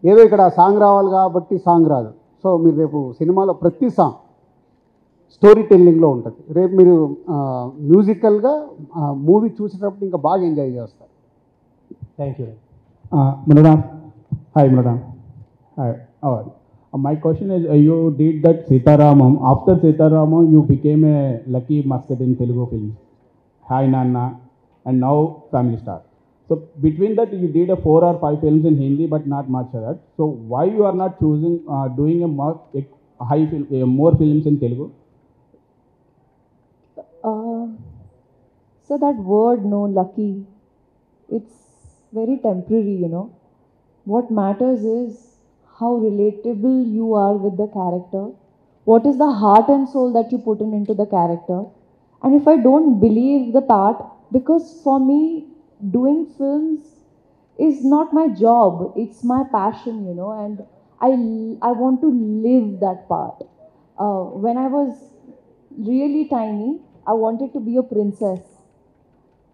B: ఏదో ఇక్కడ సాంగ్ రావాలి కాబట్టి సాంగ్ రాదు. సో మీరు రేపు సినిమాలో ప్రతి సాంగ్ స్టోరీ టెల్లింగ్లో ఉంటుంది. రేపు మీరు మ్యూజికల్గా మూవీ చూసేటప్పుడు ఇంకా బాగా ఎంజాయ్ చేస్తారు.
H: Thank you.
J: Mridam. Hi, Mridam. Hi. My question is, you did that Sitaramam. After Sitaramam, you became a lucky mascot in Telugu films. Hi Nana, and now Family Star. So between that, you did 4 or 5 films in Hindi, but not much of that. So why you are not choosing doing more films in Telugu?
G: So that word, no, lucky, it's very temporary, you know. What matters is how relatable you are with the character. What is the heart and soul that you put into the character? And if I don't believe the part, because for me, doing films is not my job. It's my passion, and I want to live that part. When I was really tiny, I wanted to be a princess.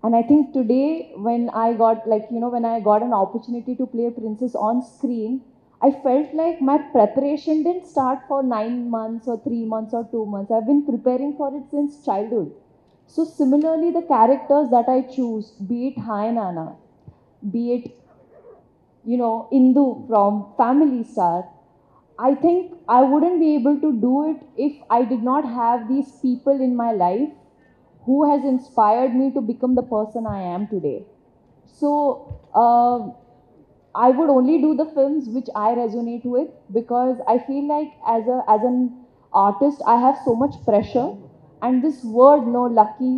G: And I think today, when I got when I got an opportunity to play a princess on screen, I felt like my preparation didn't start for 9 months or 3 months or 2 months. I've been preparing for it since childhood. So similarly, the characters that I choose, be it Hi Nana, be it, Indu from Family Star, I think I wouldn't be able to do it if I did not have these people in my life who has inspired me to become the person I am today. So I would only do the films which I resonate with, because I feel like as an artist I have so much pressure, and this word no lucky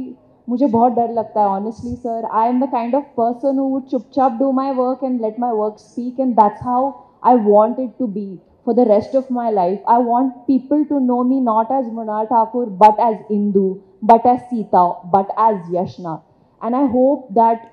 G: मुझे बहुत डर लगता है, honestly sir. I am the kind of person who would चुपचाप do my work and let my work speak, and that's how I want it to be for the rest of my life. I want people to know me not as Mrunal Thakur, but as Indu, but as Sita, but as Yashna. And I hope that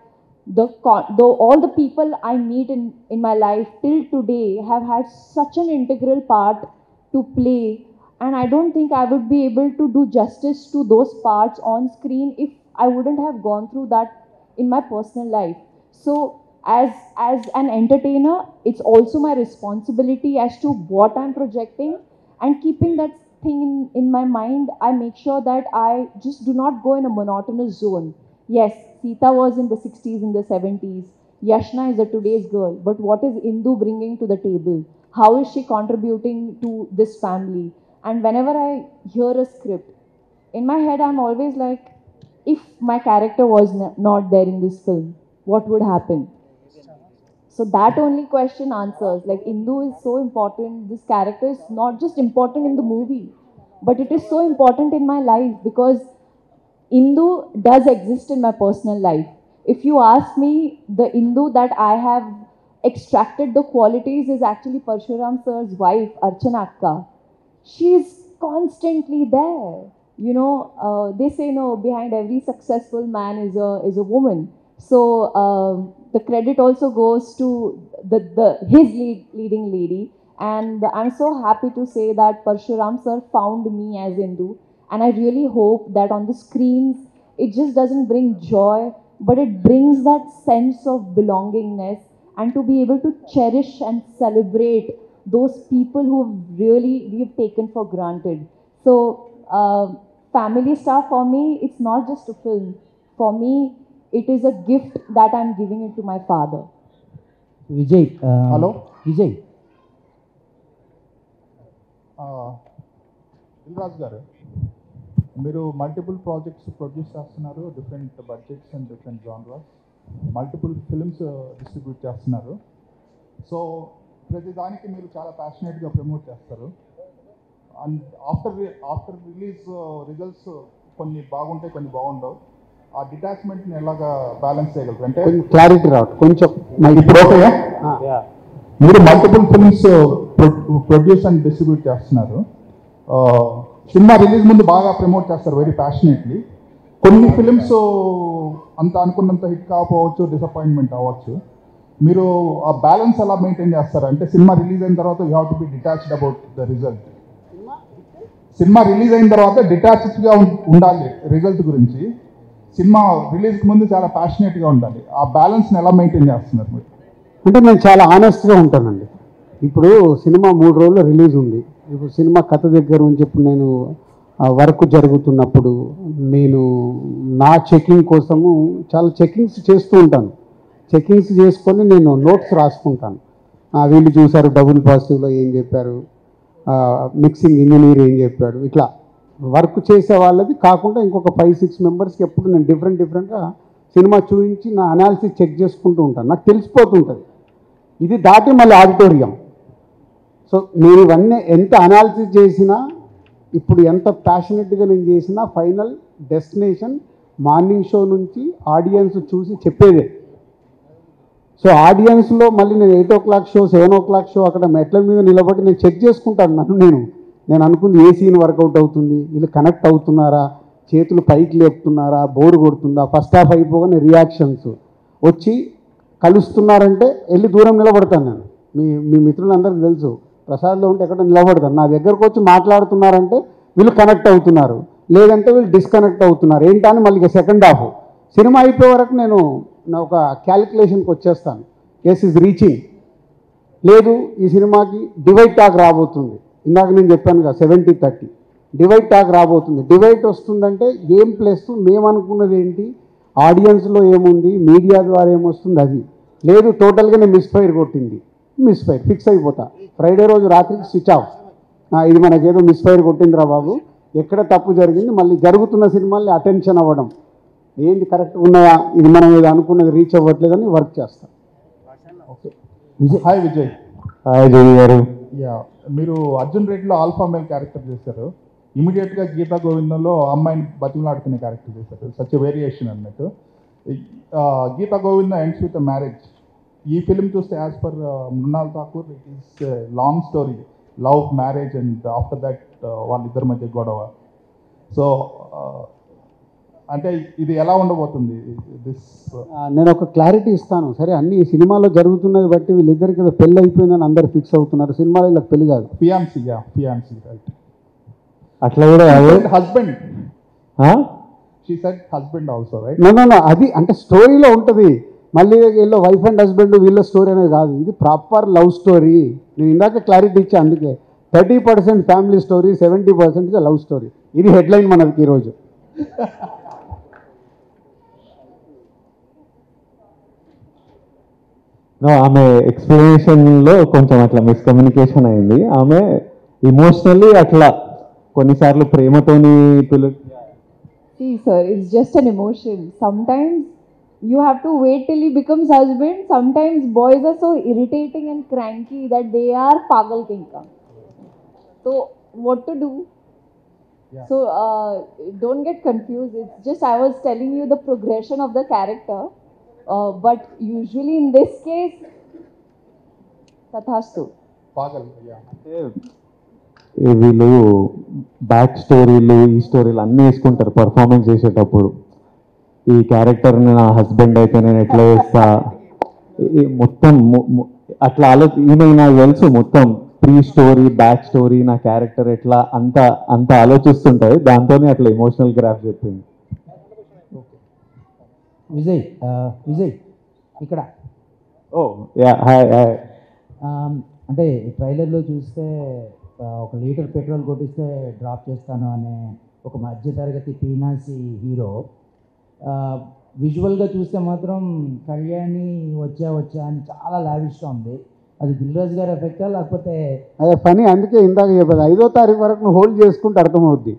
G: though all the people I meet in my life till today have had such an integral part to play, and I don't think I would be able to do justice to those parts on screen if I wouldn't have gone through that in my personal life. So as an entertainer, it's also my responsibility as to what I'm projecting, and keeping that thing in my mind, I make sure that I just do not go in a monotonous zone. Yes, Sita was in the 60s, in the 70s. Yashna is a today's girl. But what is Indu bringing to the table? How is she contributing to this family? And whenever I hear a script, in my head I'm always like, if my character was not there in this film, what would happen? So that only question answers. Like, Indu is so important. This character is not just important in the movie, but it is so important in my life, because Indu does exist in my personal life. If you ask me, the Indu that I have extracted the qualities is actually Parshuram sir's wife, Archana Akka. She is constantly there. They say no, behind every successful man is a woman. So the credit also goes to his leading lady. And I'm so happy to say that Parshuram sir found me as Indu. And I really hope that on the screens, it just doesn't bring joy, but it brings that sense of belongingness, and to be able to cherish and celebrate those people who we've taken for granted. So Family Star, for me, it's not just a film. For me, it is a gift that I'm giving it to my father.
K: Vijay.
B: Hello?
K: Vijay.
L: Dil Raju గారు, మీరు multiple projects produce చేస్తున్నారు, different budgets and different genres, multiple films distribute చేస్తున్నారు. So ప్రతి దానికి మీరు చాలా ప్యాషనేట్గా promote చేస్తారు. And after release results కొన్ని బాగుంటాయి, కొన్ని బాగుండవు. ఆ డిటాచ్మెంట్ని ఎలాగా బ్యాలెన్స్ చేయగలరు? అంటే
B: క్లారిటీ రావట్లేదు కొంచెం.
L: ఇప్పుడు ఓకే, మీరు multiple films produce and distribute చేస్తున్నారు. సినిమా రిలీజ్ ముందు బాగా ప్రమోట్ చేస్తారు వెరీ ప్యాషనేట్లీ. కొన్ని ఫిలిమ్స్ అంత అనుకున్నంత హిట్ కాకపోవచ్చు, డిసప్పాయింట్మెంట్ అవ్వచ్చు. మీరు ఆ బ్యాలెన్స్ ఎలా మెయింటైన్ చేస్తారు? అంటే సినిమా రిలీజ్ అయిన తర్వాత you have to be detached about the result. Cinema release అయిన తర్వాత డిటాచ్డ్గా ఉండాలి రిజల్ట్ గురించి. సినిమా రిలీజ్కి ముందు చాలా ప్యాషనేట్గా ఉండాలి. ఆ బ్యాలెన్స్ని ఎలా మెయింటైన్ చేస్తున్నారు మీరు?
B: అంటే నేను చాలా ఆనెస్ట్గా ఉంటానండి. ఇప్పుడు సినిమా 3 రోజులు రిలీజ్ ఉంది. ఇప్పుడు సినిమా కథ దగ్గర నుంచి ఇప్పుడు నేను వర్క్ జరుగుతున్నప్పుడు నేను నా చెకింగ్ కోసము చాలా చెకింగ్స్ చేస్తూ ఉంటాను. చెకింగ్స్ చేసుకొని నేను నోట్స్ రాసుకుంటాను. వీళ్ళు చూశారు డబుల్ పాజిటివ్లో ఏం చెప్పారు, మిక్సింగ్ ఇంజనీర్ ఏం చెప్పాడు, ఇట్లా వర్క్ చేసే వాళ్ళది కాకుండా ఇంకొక 5-6 మెంబర్స్కి ఎప్పుడు నేను డిఫరెంట్గా సినిమా చూపించి నా అనాలిసిస్ చెక్ చేసుకుంటూ ఉంటాను. నాకు తెలిసిపోతుంటుంది. ఇది దాటి మళ్ళీ ఆడిటోరియం. సో నేను ఇవన్నీ ఎంత అనాలిసిస్ చేసినా, ఇప్పుడు ఎంత ప్యాషనెట్గా నేను చేసినా, ఫైనల్ డెస్టినేషన్ మార్నింగ్ షో నుంచి ఆడియన్స్ చూసి చెప్పేదే. సో ఆడియన్స్లో మళ్ళీ నేను 8 o'clock షో, 7 o'clock షో అక్కడ మెట్ల మీద నిలబడి నేను చెక్ చేసుకుంటాను. నేను అనుకుంది ఏ సీన్ వర్కౌట్ అవుతుంది, వీళ్ళు కనెక్ట్ అవుతున్నారా, చేతులు పైకి లేపుతున్నారా, బోర్ కొడుతుందా, ఫస్ట్ హాఫ్ అయిపోగానే రియాక్షన్స్ వచ్చి కలుస్తున్నారంటే వెళ్ళి దూరం నిలబడతాను నేను. మీ మిత్రులందరికీ తెలుసు, ప్రసాద్లో ఉంటే ఎక్కడ నిలబడతాను. నా దగ్గరకు వచ్చి మాట్లాడుతున్నారంటే వీళ్ళు కనెక్ట్ అవుతున్నారు, లేదంటే వీళ్ళు డిస్కనెక్ట్ అవుతున్నారు ఏంటని మళ్ళీ సెకండ్ హాఫ్ సినిమా అయిపోయే వరకు నేను ఒక క్యాలిక్యులేషన్కి వచ్చేస్తాను. Yes is reaching. లేదు ఈ సినిమాకి డివైడ్ టాక్ రాబోతుంది, ఇందాక నేను చెప్పాను కదా 70-30 డివైడ్ టాక్ రాబోతుంది. డివైడ్ వస్తుందంటే ఏం ప్లస్ మేము అనుకున్నది ఏంటి, ఆడియన్స్లో ఏముంది, మీడియా ద్వారా ఏమొస్తుంది అది. లేదు టోటల్గా నేను మిస్ఫైర్ కొట్టింది, మిస్ఫైర్ ఫిక్స్ అయిపోతా. ఫ్రైడే రోజు రాత్రికి స్విచ్ ఆఫ్. ఇది మనకేదో మిస్ఫైర్ కొట్టిందిరా బాబు, ఎక్కడ తప్పు జరిగింది, మళ్ళీ జరుగుతున్న సినిమాల్ని అటెన్షన్ అవ్వడం, ఏంటి కరెక్ట్ ఉన్నాయా, ఇది మనం ఏదో అనుకున్నది రీచ్ అవ్వట్లేదని వర్క్ చేస్తాం.
L: హాయ్ విజయ్.
E: హాయ్ జోగి గారు.
L: యా, మీరు అర్జున్ రెడ్డిలో ఆల్ఫా మేల్ క్యారెక్టర్ చేశారు, ఇమీడియట్గా గీతా గోవిందంలో అమ్మాయిని బతిమలాడుకునే క్యారెక్టర్ చేశారు. సచ్ వేరియేషన్ అన్నట్టు. Geetha Govindam ends with marriage. ఈ ఫిలిం చూస్తే as per Mrunal Thakur it is long story, love, marriage and after that వాళ్ళిద్దరి మధ్య గొడవ. సో అంటే ఇది ఎలా ఉండబోతుంది దిస్?
B: నేను ఒక క్లారిటీ ఇస్తాను. సరే అన్ని సినిమాలో జరుగుతున్నది బట్టి వీళ్ళిద్దరికి ఏదో పెళ్ళి అయిపోయిందని అందరు ఫిక్స్ అవుతున్నారు. సినిమాలో వీళ్ళకి పెళ్లి కాదు,
L: ఫియాన్సీ రైట్.
E: అట్లా కూడా
L: husband, she said husband also right.
B: No అది అంటే స్టోరీలో ఉంటుంది. మళ్ళీ వీళ్ళు వైఫ్ అండ్ హస్బెండ్ వీళ్ళ స్టోరీ అనేది కాదు, ఇది ప్రాపర్ లవ్ స్టోరీ. నేను ఇందాక క్లారిటీ ఇచ్చా, అందుకే 30% ఫ్యామిలీ స్టోరీ, 70% లవ్ స్టోరీ. ఇది హెడ్లైన్ మనకి ఈరోజు.
E: ఆమె ఎక్స్ప్లెనేషన్లో కొంచెం అట్లా మిస్కమ్యూనికేషన్ అయింది. ఆమె ఇమోషనల్లీ అట్లా కొన్నిసార్లు ప్రేమతోని
G: See, sir, it's just an emotion. Sometimes you have to wait till he becomes husband. Sometimes boys are so irritating and cranky that they are pagal kinka. So, what to do?
L: Yeah.
G: So, don't get confused. It's just I was telling you the progression of the character. But usually in this case, tathastu.
L: పాగల్.
E: వీళ్ళు back స్టోరీలు, ఈ స్టోరీలు అన్నీ వేసుకుంటారు performance చేసేటప్పుడు. ఈ క్యారెక్టర్ని నా హస్బెండ్ అయితే నేను ఎట్లా చేస్తా, మొత్తం అట్లా ఈమె నాకు తెలుసు మొత్తం ప్రీ స్టోరీ, బ్యాక్ స్టోరీ, నా క్యారెక్టర్ ఎట్లా అంత ఆలోచిస్తుంటుంది. దాంతోనే అట్లా ఎమోషనల్ గ్రాఫ్ చెప్పింది.
K: విజయ్ ఇక్కడ
E: హాయ్.
K: అంటే ట్రైలర్లో చూస్తే ఒక లీటర్ పెట్రోల్ కొట్టిస్తే డ్రాప్ చేస్తాను అనే ఒక మధ్యతరగతి పీనాసి హీరో. విజువల్గా చూస్తే మాత్రం కళ్యాణి వచ్చా అని చాలా లావిష్గా ఉంది. అది దిల్రాజు గారి ఎఫెక్టా లేకపోతే
B: అదే పని? అందుకే ఇందాక చెప్పాను 5వ తారీఖు వరకు నువ్వు హోల్డ్ చేసుకుంటే అర్థమవుద్ది.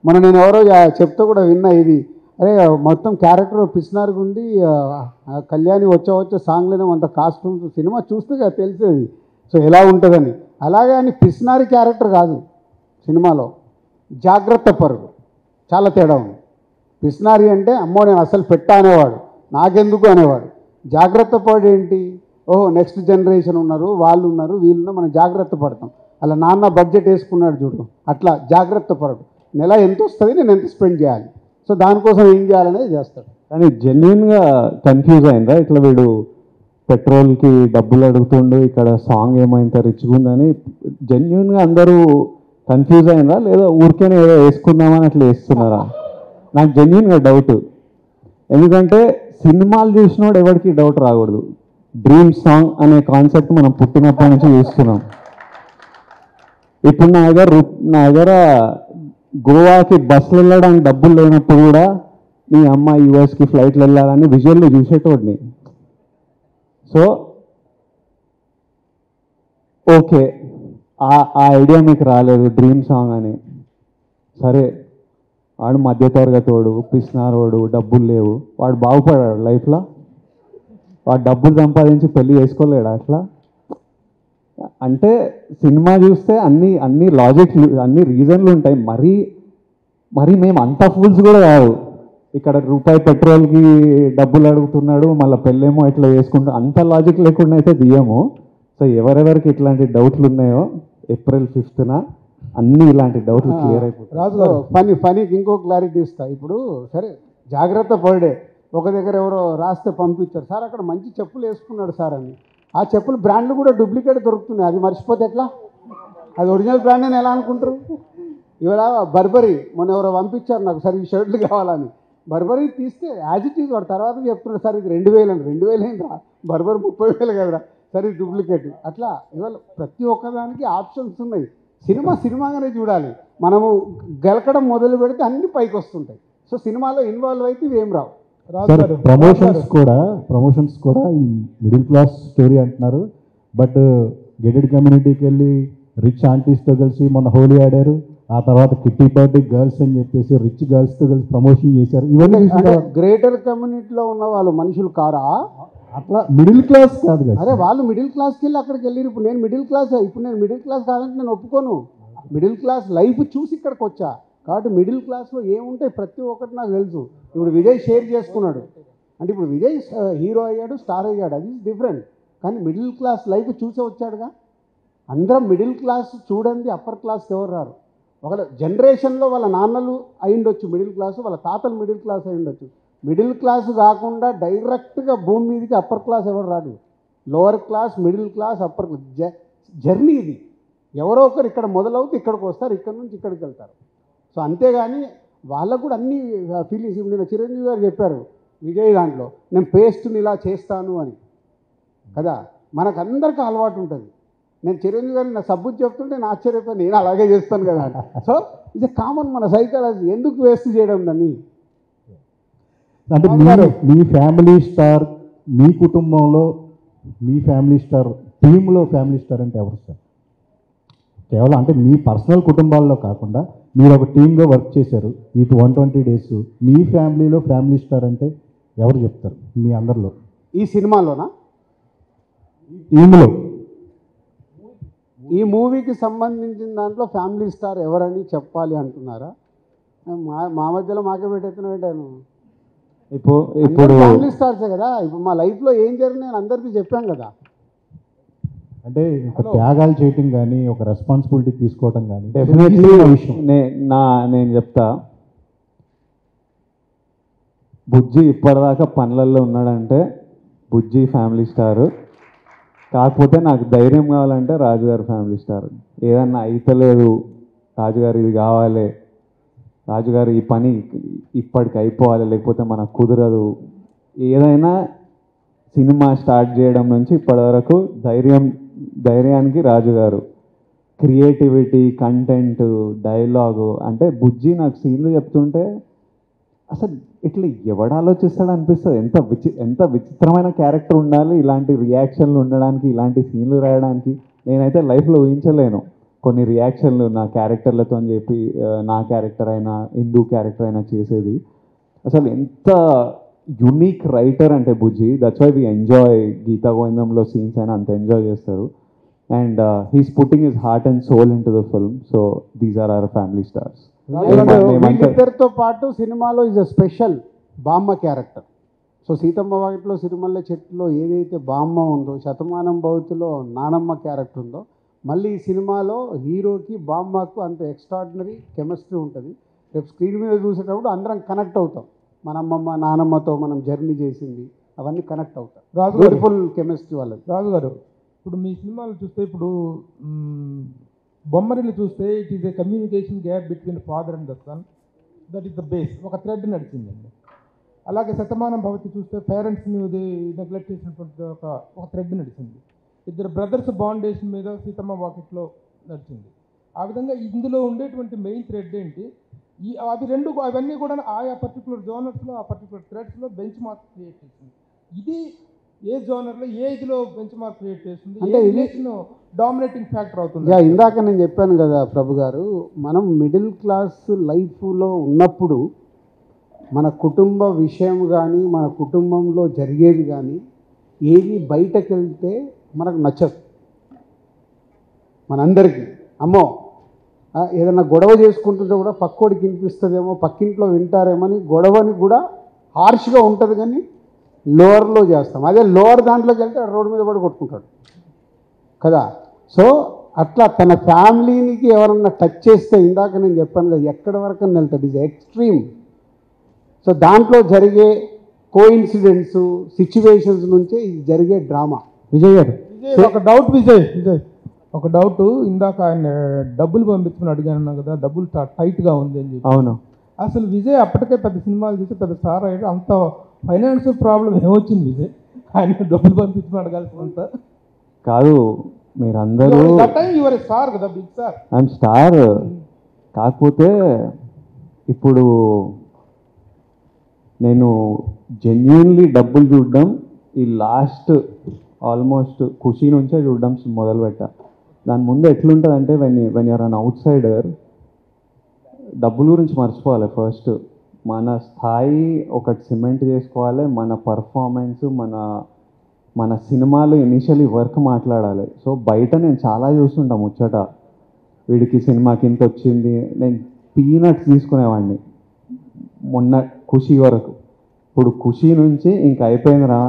B: నేను ఎవరో చెప్తే కూడా విన్నా, ఇది అరే మొత్తం క్యారెక్టర్ పిసినారుగా ఉంది, కళ్యాణి వచ్చే సాంగ్లోనే అంత కాస్ట్యూమ్స్, సినిమా చూస్తే కదా తెలిసేది సో ఎలా ఉంటుందని. అలాగే అని పిసినారి క్యారెక్టర్ కాదు సినిమాలో, జాగ్రత్త పరుగు, చాలా తేడా ఉంది. పిసినారి అంటే అమ్మో నేను అసలు పెట్టా అనేవాడు, నాకెందుకు అనేవాడు. జాగ్రత్త పడు ఏంటి, ఓహో నెక్స్ట్ జనరేషన్ ఉన్నారు, వాళ్ళు ఉన్నారు, వీళ్ళు, మనం జాగ్రత్త పడతాం. అలా నాన్న బడ్జెట్ వేసుకున్నాడు చూడు, అట్లా జాగ్రత్త పడు, నెల ఎంత వస్తుంది, నేను ఎంత స్పెండ్ చేయాలి, సో దానికోసం ఏం చేయాలనేది చేస్తాడు.
E: కానీ జెన్యున్గా కన్ఫ్యూజ్ అయిందా ఇట్లా వీడు పెట్రోల్కి డబ్బులు అడుగుతుండు, ఇక్కడ సాంగ్ ఏమైంత రిచ్గా ఉందని జెన్యున్గా అందరూ కన్ఫ్యూజ్ అయిందా, లేదా ఊరికేనే ఏదో వేసుకుందామని అట్లా వేస్తున్నారా? నాకు జెన్యున్గా డౌట్. ఎందుకంటే సినిమాలు చూసినోడు ఎవరికి డౌట్ రాకూడదు. డ్రీమ్ సాంగ్ అనే కాన్సెప్ట్ మనం పుట్టినప్పటి నుంచి చూస్తున్నాం. ఇప్పుడు నా దగ్గర గోవాకి బస్సులు వెళ్ళడానికి డబ్బులు లేనప్పుడు కూడా నీ అమ్మ యూఎస్కి ఫ్లైట్లు వెళ్ళాలని విజువల్లో చూసేటోడిని. సో ఓకే, ఆ ఐడియా మీకు రాలేదు డ్రీమ్ సాంగ్ అని. సరే, వాడు మధ్యతరగతోడు, పిసినారోడు, డబ్బులు లేవు, వాడు బాగుపడాడు లైఫ్లో. వాడు డబ్బులు సంపాదించి పెళ్ళి చేసుకోలేడా అట్లా? అంటే సినిమా చూస్తే అన్ని లాజిక్, అన్ని రీజన్లు ఉంటాయి. మరీ మేము అంత ఫూల్స్ కూడా కాదు. ఇక్కడ రూపాయి పెట్రోల్కి డబ్బులు అడుగుతున్నాడు, మళ్ళీ పెళ్ళేమో ఇట్లా చేసుకుంటా, అంత లాజిక్ లేకుండా అయితే దియ్యము. సో ఎవరెవరికి ఇట్లాంటి డౌట్లు ఉన్నాయో ఏప్రిల్ 5న అన్ని ఇలాంటి డౌట్లు క్లియర్ అయిపోతాయి.
B: రాజు గారు ఫనీకి ఇంకో క్లారిటీ ఇస్తా. ఇప్పుడు సరే జాగ్రత్త పడే, ఒక దగ్గర ఎవరో రాస్తే పంపించారు, సార్ అక్కడ మంచి చెప్పులు వేసుకున్నాడు సార్ అని. ఆ చెప్పులు బ్రాండ్లు కూడా డూప్లికేట్ దొరుకుతున్నాయి, అది మర్చిపోతే ఎట్లా? అది ఒరిజినల్ బ్రాండ్ అని ఎలా అనుకుంటారు? ఇవాళ బర్బరీ మొన్న ఎవరో పంపించారు నాకు, సార్ ఈ షర్ట్లు కావాలని. బర్బరీ తీస్తే యాజ్ ఇట్ ఈజ్ వాడు తర్వాత చెప్తున్నాడు, సార్ ఇది 2000 అని. 2000 ఏంట్రా, బర్బరీ 30,000 కదరా, సరే ఇది డూప్లికేట్. అట్లా ఇవాళ ప్రతి ఒక్కదానికి ఆప్షన్స్ ఉన్నాయి. సినిమాగానే చూడాలి. మనము గెలకడం మొదలు పెడితే అన్ని పైకి వస్తుంటాయి. సో సినిమాలో ఇన్వాల్వ్ అయితే ఇవేం రావు.
M: సార్ ప్రమోషన్స్ కూడా ఈ మిడిల్ క్లాస్ స్టోరీ అంటున్నారు, బట్ గెటెడ్ కమ్యూనిటీకి వెళ్ళి రిచ్ ఆంటీస్తో కలిసి మొన్న హోలీ ఆడారు, ఆ తర్వాత కిట్టి పార్టీ గర్ల్స్ అని చెప్పేసి రిచ్ గర్ల్స్తో కలిసి ప్రమోషన్ చేశారు. ఇవన్నీ
B: గ్రేటర్ కమ్యూనిటీలో ఉన్న వాళ్ళు మనుషులు కారా?
M: అట్లా మిడిల్ క్లాస్ కాదు కదా.
B: అరే వాళ్ళు మిడిల్ క్లాస్కి వెళ్ళి అక్కడికి వెళ్ళి, ఇప్పుడు నేను మిడిల్ క్లాస్, ఇప్పుడు నేను మిడిల్ క్లాస్ కాదంటే నేను ఒప్పుకోను. మిడిల్ క్లాస్ లైఫ్ చూసి ఇక్కడికి వచ్చా కాబట్టి మిడిల్ క్లాస్లో ఏముంటాయి ప్రతి ఒక్కటి నాకు తెలుసు. ఇప్పుడు విజయ్ షేర్ చేసుకున్నాడు అంటే ఇప్పుడు విజయ్ హీరో అయ్యాడు, స్టార్ అయ్యాడు, అది డిఫరెంట్. కానీ మిడిల్ క్లాస్ లైఫ్ చూసే వచ్చాడుగా. అందరం మిడిల్ క్లాస్ చూడండి, అప్పర్ క్లాస్కి ఎవరు రారు. ఒకవేళ జనరేషన్లో వాళ్ళ నాన్నలు అయ్యుండొచ్చు మిడిల్ క్లాసు, వాళ్ళ తాతలు మిడిల్ క్లాస్ అయ్యుండొచ్చు. మిడిల్ క్లాస్ కాకుండా డైరెక్ట్గా భూమి మీదకి అప్పర్ క్లాస్ ఎవరు రాడు. Lower class, middle class, upper class journey ఇది. ఎవరో ఒకరు ఇక్కడ మొదలవుతూ ఇక్కడికి వస్తారు, ఇక్కడ నుంచి ఇక్కడికి వెళ్తారు. సో అంతేగాని వాళ్ళకు కూడా అన్ని ఫీలింగ్స్. ఇప్పుడు నేను చిరంజీవి గారు చెప్పారు విజయ్ దాంట్లో, నేను పేస్ట్ని ఇలా చేస్తాను అని కదా. మనకందరికీ అలవాటు ఉంటుంది. నేను చిరంజీవి గారిని నా సబ్బు చెప్తుంటే నేను ఆశ్చర్యపోయి నేను అలాగే చేస్తాను కదా. సో ఇది కామన్ మన సైకాలజీ. ఎందుకు వేస్ట్ చేయడం దాన్ని?
M: అంటే మీ ఫ్యామిలీ స్టార్, మీ కుటుంబంలో మీ ఫ్యామిలీ స్టార్, టీంలో ఫ్యామిలీ స్టార్ అంటే ఎవరు సార్? కేవలం అంటే మీ పర్సనల్ కుటుంబాల్లో కాకుండా మీరు ఒక టీమ్గా వర్క్ చేశారు ఈ 120 days, మీ ఫ్యామిలీలో ఫ్యామిలీ స్టార్ అంటే ఎవరు చెప్తారు మీ అందరిలో?
B: ఈ సినిమాలోనా,
M: టీంలో,
B: ఈ మూవీకి సంబంధించిన దాంట్లో ఫ్యామిలీ స్టార్ ఎవరని చెప్పాలి అంటున్నారా? మా మధ్యలో మాకే పెట్టేస్తున్నా పెట్టాను.
E: ఇప్పుడు
B: ఫ్యామిలీ స్టార్సే కదా. ఇప్పుడు మా లైఫ్లో ఏం జరిగింది నేను అందరికీ చెప్పాను కదా.
M: అంటే ఒక త్యాగాలు చేయటం కానీ, ఒక రెస్పాన్సిబిలిటీ తీసుకోవటం కానీ
E: డెఫినెట్లీ విషయం నేను చెప్తా. బుజ్జి ఇప్పటిదాకా పనులలో ఉన్నాడంటే బుజ్జి ఫ్యామిలీ స్టారు. కాకపోతే నాకు ధైర్యం కావాలంటే రాజుగారు ఫ్యామిలీ స్టార్. ఏదన్నా అయితలేదు, రాజుగారు ఇది కావాలి, రాజుగారు ఈ పని ఇప్పటికి అయిపోవాలి, లేకపోతే మనకు కుదరదు, ఏదైనా సినిమా స్టార్ట్ చేయడం నుంచి ఇప్పటి వరకు ధైర్యానికి రాజుగారు. క్రియేటివిటీ, కంటెంట్, డైలాగు, అంటే బుజ్జి నాకు సీన్లు చెప్తుంటే అసలు ఇట్లా ఎవడు ఆలోచిస్తాడు అనిపిస్తుంది. ఎంత విచిత్రమైన క్యారెక్టర్ ఉండాలి ఇలాంటి రియాక్షన్లు ఉండడానికి, ఇలాంటి సీన్లు రాయడానికి. నేనైతే లైఫ్లో ఊహించలేను కొన్ని రియాక్షన్లు నా క్యారెక్టర్లతో అని చెప్పి, నా క్యారెక్టర్ అయినా హిందూ క్యారెక్టర్ అయినా చేసేది. అసలు ఎంత యునిక్ రైటర్ అంటే Bujji. That's why we enjoy గీతా గోవిందంలో సీన్స్ అయినా అంత ఎంజాయ్ చేస్తారు. And he's putting his heart and soul into the film. So these are our family stars.
B: వీళ్ళిద్దరితో పాటు సినిమాలో ఈజ్ అ స్పెషల్ బామ్మ క్యారెక్టర్. సో సీతమ్మ వాకిట్లో సిరిమల్లె చెట్టులో ఏదైతే బామ్మ ఉందో, శతమానం భవతిలో నానమ్మ క్యారెక్టర్ ఉందో, మళ్ళీ ఈ సినిమాలో హీరోకి బామ్మకు అంత ఎక్స్ట్రాడినరీ కెమిస్ట్రీ ఉంటుంది. రేపు స్క్రీన్ మీద చూసేటప్పుడు అందరం కనెక్ట్ అవుతాం. మన అమ్మమ్మ నానమ్మతో మనం జర్నీ చేసింది అవన్నీ కనెక్ట్ అవుతాం. బ్యూటిఫుల్ కెమిస్ట్రీ వాళ్ళది.
A: రాజు గారు, ఇప్పుడు మీ సినిమాలు చూస్తే, ఇప్పుడు బొమ్మరిల్లు చూస్తే it is a communication gap between father and the son. That is the base, ఒక థ్రెడ్ నడిచిందండి. అలాగే శతమానం భవతి చూస్తే పేరెంట్స్ని నెగ్లెక్ట్ చేసినటువంటి ఒక థ్రెడ్ నడిచింది. ఇద్దరు బ్రదర్స్ బాండేషన్ మీద సీతమ్మ వాకిట్లో నడిచింది. ఆ విధంగా ఇందులో ఉండేటువంటి మెయిన్ థ్రెడ్ ఏంటి? అవన్నీ కూడా ఆయా పర్టికులర్ జోనర్స్లో, ఆ పర్టికులర్ థ్రెడ్స్లో బెంచ్ మార్క్ క్రియేట్ చేసింది. ఇది ఏ జోనర్లో ఏ ఇదిలో బెంచ్ మార్క్ క్రియేట్ చేస్తుంది, ఏ రిలేషన్ డామినేటింగ్ ఫ్యాక్టర్ అవుతుంది?
B: ఇందాక నేను చెప్పాను కదా ప్రభు గారు, మనం మిడిల్ క్లాస్ లైఫ్లో ఉన్నప్పుడు మన కుటుంబ విషయం కానీ, మన కుటుంబంలో జరిగేది కానీ ఏది బయటకు వెళ్తే మనకు నచ్చదు. మనందరికీ అమ్మో ఏదైనా గొడవ చేసుకుంటుంటే కూడా పక్కోడికి వినిపిస్తుందేమో, పక్కింట్లో వింటారేమని గొడవని కూడా హార్ష్గా ఉంటుంది, కానీ లోవర్లో చేస్తాం. అదే లోవర్ దాంట్లోకి వెళ్తే రోడ్డు మీద పడి కొట్టుకుంటాడు కదా. సో అట్లా తన ఫ్యామిలీకి ఎవరన్నా టచ్ చేస్తే, ఇందాక నేను చెప్పాను కదా, ఎక్కడి వరకు వెళ్తాడు, ఇది ఎక్స్ట్రీమ్. సో దాంట్లో జరిగే కోఇన్సిడెంట్స్ సిచ్యువేషన్స్ నుంచే ఇది జరిగే డ్రామా.
C: విజయ్ గారు
A: ఒక డౌట్ విజయ్ ఒక డౌట్, ఇందాక ఆయన డబ్బులు పంపించుకుని అడిగాను కదా, డబ్బులు టైట్గా ఉంది అని చెప్పి.
E: అవును.
A: అసలు విజయ్ అప్పటికే పెద్ద సినిమాలు చూసి పెద్ద స్టార్ అయ్యాడు, అంత ఫైనాన్షియల్ ప్రాబ్లం ఏమొచ్చింది విజయ్? ఆయన డబ్బులు పంపించుకుని అడగాల్సినంత
E: కాదు. మీరందరూ
A: స్టార్ కదా, బిగ్ స్టార్.
E: I'm star. కాకపోతే ఇప్పుడు నేను జెన్యున్లీ డబ్బులు చూడడం ఈ లాస్ట్ ఆల్మోస్ట్ ఖుషీ నుంచే చూడడం మొదలుపెట్టా. దాని ముందు ఎట్లుంటుంది అంటే when you're an outsider డబ్బుల గురించి మర్చిపోవాలి. ఫస్ట్ మన స్థాయి ఒకటి సిమెంట్ చేసుకోవాలి, మన పర్ఫార్మెన్స్, మన సినిమాలు ఇనిషియలీ వర్క్ మాట్లాడాలి. సో బయట నేను చాలా చూస్తుంటా ముచ్చట, వీడికి సినిమాకి ఇంత వచ్చింది. నేను పీనట్స్ తీసుకునేవాడిని మొన్న ఖుషీ వరకు. ఇప్పుడు ఖుషీ నుంచి ఇంక అయిపోయిందిరా,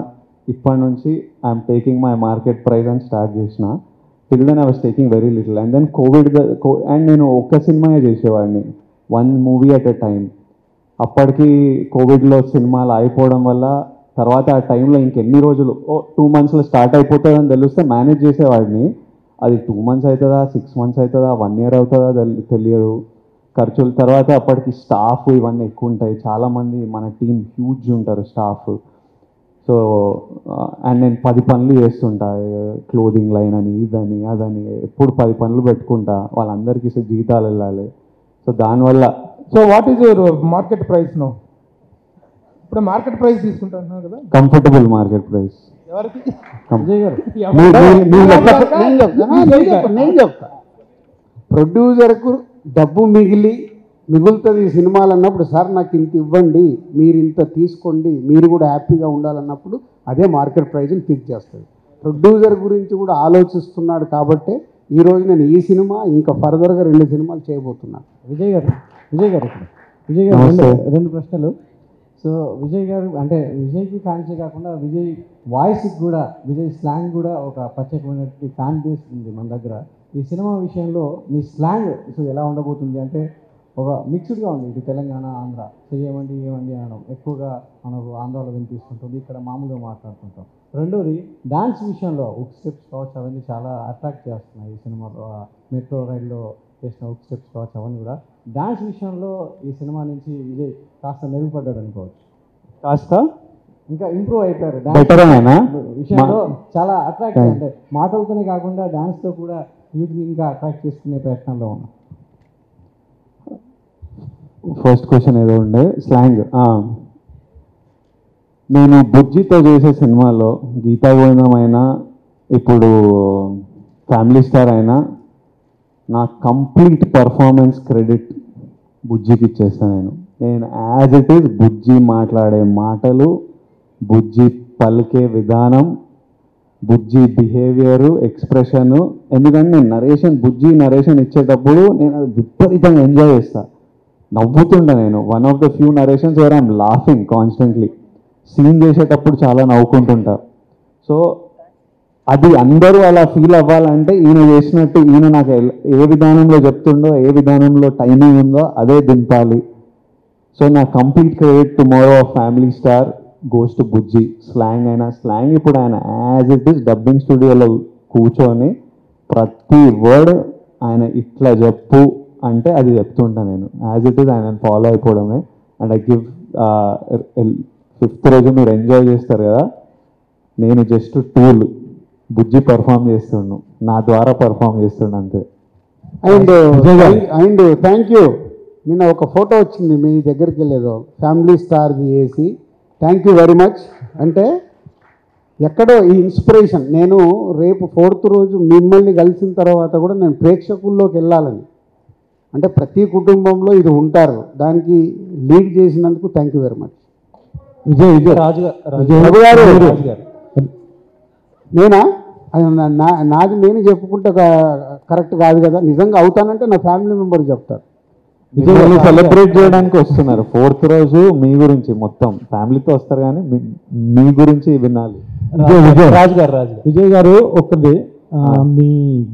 E: ఇప్పటి నుంచి I'm taking my market price అని స్టార్ట్ చేసిన. Till then I was taking very little. And then and నేను ఒక్క సినిమాయే చేసేవాడిని, 1 మూవీ అట్ ఎ టైం. అప్పటికి కోవిడ్లో సినిమాలు అయిపోవడం వల్ల తర్వాత ఆ టైంలో ఇంకెన్ని రోజులు 2 monthsలో స్టార్ట్ అయిపోతుందని తెలిస్తే మేనేజ్ చేసేవాడిని. అది 2 months అవుతుందా, 6 months అవుతుందా, 1 year అవుతుందా తెలియదు. ఖర్చుల తర్వాత అప్పటికి స్టాఫ్ ఇవన్నీ ఎక్కువ ఉంటాయి, చాలామంది మన టీం హ్యూజ్ ఉంటారు స్టాఫ్. సో అండ్ నేను 10 పనులు చేస్తుంటా, క్లోదింగ్ లైన్ అని ఇదని అదని, ఎప్పుడు 10 పనులు పెట్టుకుంటా, వాళ్ళందరికీ జీతాలు వెళ్ళాలి. సో దానివల్ల
A: so what is your market price no? ఇప్పుడు మార్కెట్ ప్రైస్ తీసుకుంటున్నావు కదా,
E: కంఫర్టబుల్ మార్కెట్ ప్రైస్.
A: ఎవరికి?
B: నేను చెప్తా, ప్రొడ్యూసర్కు డబ్బు మిగులుతుంది ఈ సినిమాలు అన్నప్పుడు, సార్ నాకు ఇంత ఇవ్వండి, మీరు ఇంత తీసుకోండి, మీరు కూడా హ్యాపీగా ఉండాలన్నప్పుడు అదే మార్కెట్ ప్రైజ్ని ఫిక్స్ చేస్తుంది. ప్రొడ్యూసర్ గురించి కూడా ఆలోచిస్తున్నాడు కాబట్టే ఈరోజు నేను ఈ సినిమా ఇంకా ఫర్దర్గా 2 సినిమాలు చేయబోతున్నాను.
C: విజయ్ గారు రెండు ప్రశ్నలు. సో విజయ్ గారు అంటే విజయ్కి ఫ్యాన్సే కాకుండా విజయ్ వాయిస్కి కూడా, విజయ్ స్లాంగ్ కూడా ఒక ప్రత్యేకమైనటువంటి ఫ్యాన్ బేస్ ఉంది మన దగ్గర. ఈ సినిమా విషయంలో మీ స్లాంగ్ సో ఎలా ఉండబోతుంది అంటే ఒక మిక్స్డ్గా ఉంది, ఇటు తెలంగాణ ఆంధ్ర. సో ఏమండి అనడం ఎక్కువగా మనకు ఆంధ్రాలో వినిపిస్తుంటుంది, ఇక్కడ మామూలుగా మాట్లాడుతుంటాం. రెండోది డ్యాన్స్ విషయంలో హుక్ స్టెప్స్ కావచ్చు, అవన్నీ చాలా అట్రాక్ట్ చేస్తున్నాయి ఈ సినిమాలో. మెట్రో రైల్లో చేసిన హుక్ స్టెప్స్ కావచ్చు, అవన్నీ కూడా డ్యాన్స్ విషయంలో ఈ సినిమా నుంచి విజయ్ కాస్త మెరుగుపడ్డాడు అనుకోవచ్చు,
E: కాస్త
C: ఇంకా ఇంప్రూవ్ అయిపోయారు.
E: బెటర్
C: డ్యాన్స్ విషయంలో చాలా అట్రాక్ట్, అంటే మాటలతోనే కాకుండా డ్యాన్స్తో కూడా యూత్ని ఇంకా అట్రాక్ట్ చేసుకునే ప్రయత్నంలో ఉన్నా.
E: ఫస్ట్ క్వశ్చన్ ఏదో ఉండే స్లాంగ్. నేను బుజ్జితో చేసే సినిమాలో గీతా గోవిందం అయినా ఇప్పుడు ఫ్యామిలీ స్టార్ అయినా నా కంప్లీట్ పర్ఫార్మెన్స్ క్రెడిట్ బుజ్జికి ఇచ్చేస్తాను. నేను యాజ్ ఇట్ ఈజ్ బుజ్జి మాట్లాడే మాటలు, బుజ్జి పలికే విధానం, బుజ్జి బిహేవియరు, ఎక్స్ప్రెషను. ఎందుకంటే నేను బుజ్జి నరేషన్ ఇచ్చేటప్పుడు నేను అది విపరీతంగా ఎంజాయ్ చేస్తాను, నవ్వుతుంటా. నేను one of the few narrations where I'm laughing constantly. Scene చేసేటప్పుడు చాలా నవ్వుకుంటుంటా. సో అది అందరూ అలా ఫీల్ అవ్వాలంటే ఈయన చేసినట్టు, ఈయన నాకు ఏ విధానంలో చెప్తుండో, ఏ విధానంలో టైమింగ్ ఉందో అదే దింపాలి. సో నా complete credit tomorrow of family star goes to Bujji. Slang అయినా స్లాంగ్ ఇప్పుడు ఆయన యాజ్ ఇట్ ఈస్ డబ్బింగ్ స్టూడియోలో కూర్చొని ప్రతి వర్డ్ ఆయన ఇట్లా చెప్పు అంటే అది చెప్తుంటా నేను. యాజ్ ఇట్ ఈస్ ఆయన ఫాలో అయిపోవడమే. అండ్ ఐ గివ్ 5th రోజు మీరు ఎంజాయ్ చేస్తారు కదా, నేను జస్ట్ టూల్. బుజ్జి పర్ఫామ్ చేస్తుండు, నా ద్వారా పర్ఫామ్ చేస్తుండు అంతే.
B: And thank you. నిన్న ఒక ఫోటో వచ్చింది మీ దగ్గరికి వెళ్ళేదో ఫ్యామిలీ స్టార్ది వేసి, థ్యాంక్ యూ వెరీ మచ్. అంటే ఎక్కడో ఈ ఇన్స్పిరేషన్, నేను రేపు 4th రోజు మిమ్మల్ని కలిసిన తర్వాత కూడా నేను ప్రేక్షకుల్లోకి వెళ్ళాలని, అంటే ప్రతి కుటుంబంలో ఇది ఉంటారు, దానికి లీడ్ చేసినందుకు థ్యాంక్ యూ వెరీ మచ్. నేనా నాది నేను చెప్పుకుంటే కరెక్ట్ కాదు కదా, నిజంగా అవుతానంటే నా ఫ్యామిలీ మెంబర్ చెప్తారు.
E: సెలబ్రేట్ చేయడానికి వస్తున్నారు 4th రోజు. మీ గురించి మొత్తం ఫ్యామిలీతో వస్తారు, కానీ మీ గురించి వినాలి.
C: విజయ్ గారు ఒక్కటి, మీ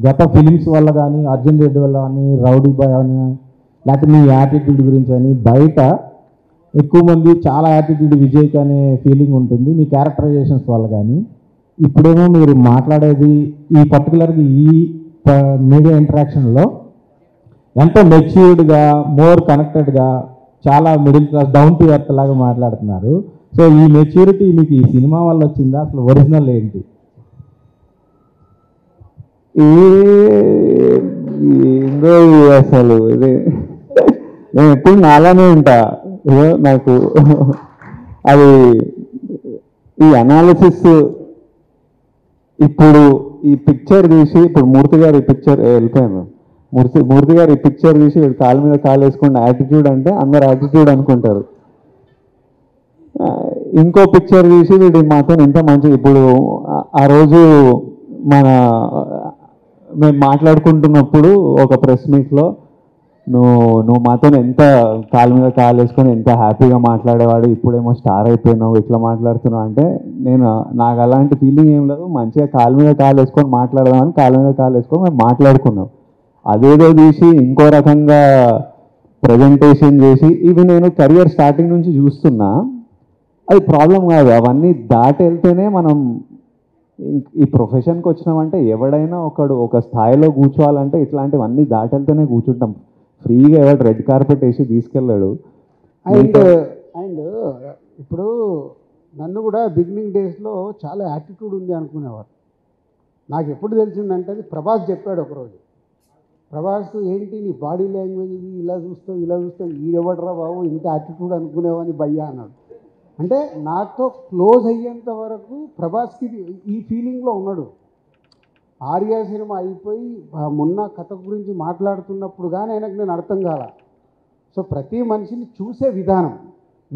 C: గత ఫిలిమ్స్ వల్ల కానీ, అర్జున్ రెడ్డి వల్ల కానీ, రౌడీ బాయ్ అని, లేకపోతే మీ యాటిట్యూడ్ గురించి అని బయట
I: ఎక్కువ మంది చాలా యాటిట్యూడ్ విజయ్కి అనే ఫీలింగ్ ఉంటుంది మీ క్యారెక్టరైజేషన్స్ వల్ల. కానీ ఇప్పుడేమో మీరు మాట్లాడేది ఈ పర్టికులర్గా ఈ మీడియా ఇంటరాక్షన్లో ఎంతో మెచ్యూర్డ్గా, మోర్ కనెక్టెడ్గా, చాలా middle class, down to earth లాగా మాట్లాడుతున్నారు. సో ఈ మెచ్యూరిటీ మీకు ఈ సినిమా వల్ల వచ్చిందా? అసలు ఒరిజినల్ ఏంటి?
E: ఏందో అసలు ఇది నేను ఎప్పుడు నాలానే ఉంటా. ఏదో నాకు అది ఈ అనాలిసిస్ ఇప్పుడు ఈ పిక్చర్ తీసి ఇప్పుడు మూర్తి గారు ఈ పిక్చర్ వెళ్ళిపోయాను. మూర్తి గారు ఈ పిక్చర్ తీసి కాలు మీద కాలు వేసుకున్న యాటిట్యూడ్ అంటే అందరు యాటిట్యూడ్ అనుకుంటారు. ఇంకో పిక్చర్ తీసి వీడి మాతో ఎంత మంచి ఇప్పుడు ఆ రోజు మేము మాట్లాడుకుంటున్నప్పుడు ఒక ప్రెస్ మీట్లో నువ్వు మాతో ఎంత కాలు మీద కాలు వేసుకొని ఎంత హ్యాపీగా మాట్లాడేవాడు, ఇప్పుడేమో స్టార్ అయిపోయినావు, ఇట్లా మాట్లాడుతున్నావు అంటే నాకు అలాంటి ఫీలింగ్ ఏం లేదు. మంచిగా కాలు మీద కాలు వేసుకొని మాట్లాడదామని కాలు మీద కాలు వేసుకొని మేము మాట్లాడుకున్నాం. అదేదో తీసి ఇంకో రకంగా ప్రజెంటేషన్ చేసి ఇవి నేను కెరియర్ స్టార్టింగ్ నుంచి చూస్తున్నా. అది ప్రాబ్లం కాదు. అవన్నీ దాటి వెళ్తేనే మనం ఈ ప్రొఫెషన్కి వచ్చినామంటే ఎవడైనా ఒక స్థాయిలో కూర్చోవాలంటే ఇట్లాంటివన్నీ దాటి వెళ్తేనే కూర్చుంటాం. ఫ్రీగా ఎవరు రెడ్ కార్పెట్ వేసి తీసుకెళ్ళాడు.
B: అండ్ ఇప్పుడు నన్ను కూడా బిగినింగ్ డేస్లో చాలా యాటిట్యూడ్ ఉంది అనుకునేవారు. నాకు ఎప్పుడు తెలిసిందంటే అది ప్రభాస్ చెప్పాడు ఒకరోజు. ప్రభాస్ ఏంటి నీ బాడీ లాంగ్వేజ్ ఇది ఇలా చూస్తావు ఈడెవడరా బాబు ఇంత యాటిట్యూడ్ అనుకునేవని భయ్యా అన్నాడు. అంటే నాతో క్లోజ్ అయ్యేంత వరకు ప్రభాస్కి ఈ ఫీలింగ్లో ఉన్నాడు. ఆర్యా సినిమా అయిపోయి మొన్న కథ గురించి మాట్లాడుతున్నప్పుడు కానీ ఆయనకు నేను అర్థం కాల. సో ప్రతి మనిషిని చూసే విధానం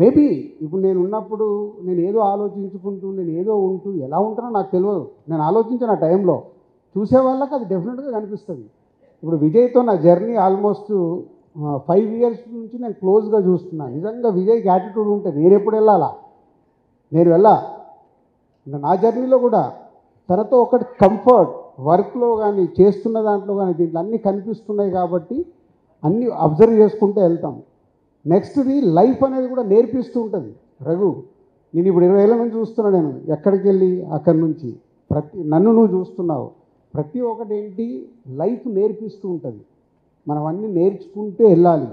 B: మేబీ ఇప్పుడు నేను ఉన్నప్పుడు నేను ఏదో ఆలోచించుకుంటూ నేను ఏదో ఉంటూ ఎలా ఉంటానో నాకు తెలియదు. నేను ఆలోచించిన టైంలో చూసే వాళ్ళకి అది డెఫినెట్గా కనిపిస్తుంది. ఇప్పుడు విజయ్తో నా జర్నీ ఆల్మోస్ట్ 5 years నుంచి నేను క్లోజ్గా చూస్తున్నాను. నిజంగా విజయ్కి యాటిట్యూడ్ ఉంటే నేను ఎప్పుడు వెళ్ళాలా? నేను ఇంకా నా జర్నీలో కూడా తనతో ఒకటి కంఫర్ట్ వర్క్లో కానీ చేస్తున్న దాంట్లో కానీ దీంట్లో అన్నీ కనిపిస్తున్నాయి కాబట్టి అన్నీ అబ్జర్వ్ చేసుకుంటూ వెళ్తాం. నెక్స్ట్ది లైఫ్ అనేది కూడా నేర్పిస్తూ ఉంటుంది. రఘు నేను ఇప్పుడు 20 ఏళ్ళ నుంచి చూస్తున్నా. నేను ఎక్కడికి వెళ్ళి అక్కడి నుంచి నన్ను నువ్వు చూస్తున్నావు. ప్రతి ఒక్కటి ఏంటి లైఫ్ నేర్పిస్తూ ఉంటుంది. మనం అన్నీ నేర్చుకుంటే వెళ్ళాలి.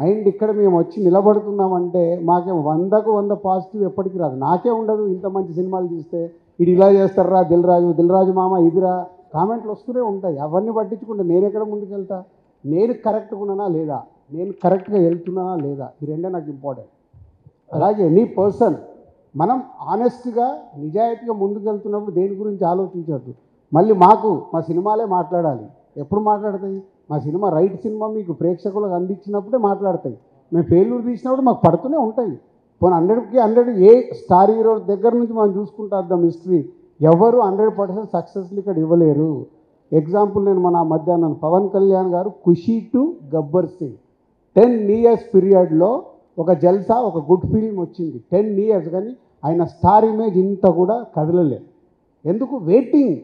B: అండ్ ఇక్కడ మేము వచ్చి నిలబడుతున్నామంటే మాకే 100కు 100 పాజిటివ్ ఎప్పటికీ రాదు. నాకే ఉండదు. ఇంత మంచి సినిమాలు తీస్తే ఇది ఇలా చేస్తారా దిల్రాజు మామ ఇదిరా కామెంట్లు వస్తూనే ఉంటాయి. అవన్నీ పట్టించుకుంటే నేను ఎక్కడ ముందుకు వెళ్తా? నేను కరెక్ట్గా ఉన్నానా లేదా, నేను కరెక్ట్గా వెళ్తున్నానా లేదా, ఈ రెండే నాకు ఇంపార్టెంట్. అలాగే ఎనీ పర్సన్ మనం ఆనెస్ట్గా నిజాయితీగా ముందుకు వెళ్తున్నప్పుడు దేని గురించి ఆలోచించద్దు. మళ్ళీ మా సినిమాలే మాట్లాడాలి. ఎప్పుడు మాట్లాడతాయి? మా సినిమా రైట్ సినిమా మీకు ప్రేక్షకులకు అందించినప్పుడే మాట్లాడతాయి. మేము ఫెయిల్యూర్ తీసినప్పుడు మాకు పడుతూనే ఉంటాయి. పోనీ 100కి 100 ఏ స్టార్ హీరో దగ్గర నుంచి మనం చూసుకుంటూ వద్దాం హిస్టరీ. ఎవరు 100% సక్సెస్లు ఇక్కడ ఇవ్వలేరు. ఎగ్జాంపుల్ నేను మన మధ్యాహ్నం పవన్ కళ్యాణ్ గారు ఖుషీ టు గబ్బర్ సింగ్ 10 years పీరియడ్లో ఒక జల్సా ఒక గుడ్ ఫిల్మ్ వచ్చింది. 10 years కానీ ఆయన స్టార్ ఇమేజ్ ఇంత కూడా కదలలేదు. ఎందుకు? వెయిటింగ్.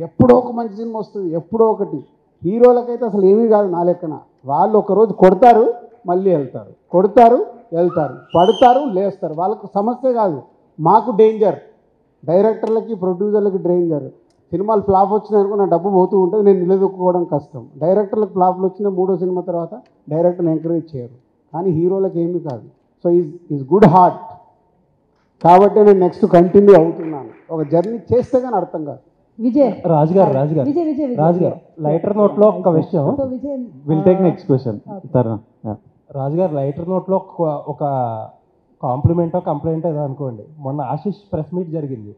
B: ఎప్పుడో ఒక మంచి సినిమా వస్తుంది, ఎప్పుడో ఒకటి. హీరోలకైతే అసలు ఏమీ కాదు నా లెక్కన. వాళ్ళు ఒకరోజు కొడతారు మళ్ళీ వెళ్తారు, కొడతారు వెళ్తారు, పడతారు లేస్తారు. వాళ్ళకు సమస్య కాదు. మాకు డేంజర్. డైరెక్టర్లకి ప్రొడ్యూసర్లకి డేంజర్. సినిమాలు ఫ్లాప్ వచ్చినాయనుకో నా డబ్బు పోతూ ఉంటుంది, నేను నిలదొక్కుకోవడం కష్టం. డైరెక్టర్లకు ఫ్లాప్లు వచ్చిన 3వ సినిమా తర్వాత డైరెక్టర్ని ఎంకరేజ్ చేయరు. కానీ హీరోలకు ఏమీ కాదు. సో ఈజ్ గుడ్ హార్ట్ కాబట్టి నేను నెక్స్ట్ కంటిన్యూ అవుతున్నాను. ఒక జర్నీ చేస్తే కానీ అర్థం కాదు.
F: రాజుగారు లైటర్ నోట్లో ఒక విషయం.
E: Will take next question.
F: రాజుగారు లైటర్ నోట్లో ఒక కాంప్లిమెంటో కంప్లైంట్ ఏదో అనుకోండి. మొన్న ఆశిష్ ప్రెస్ మీట్ జరిగింది.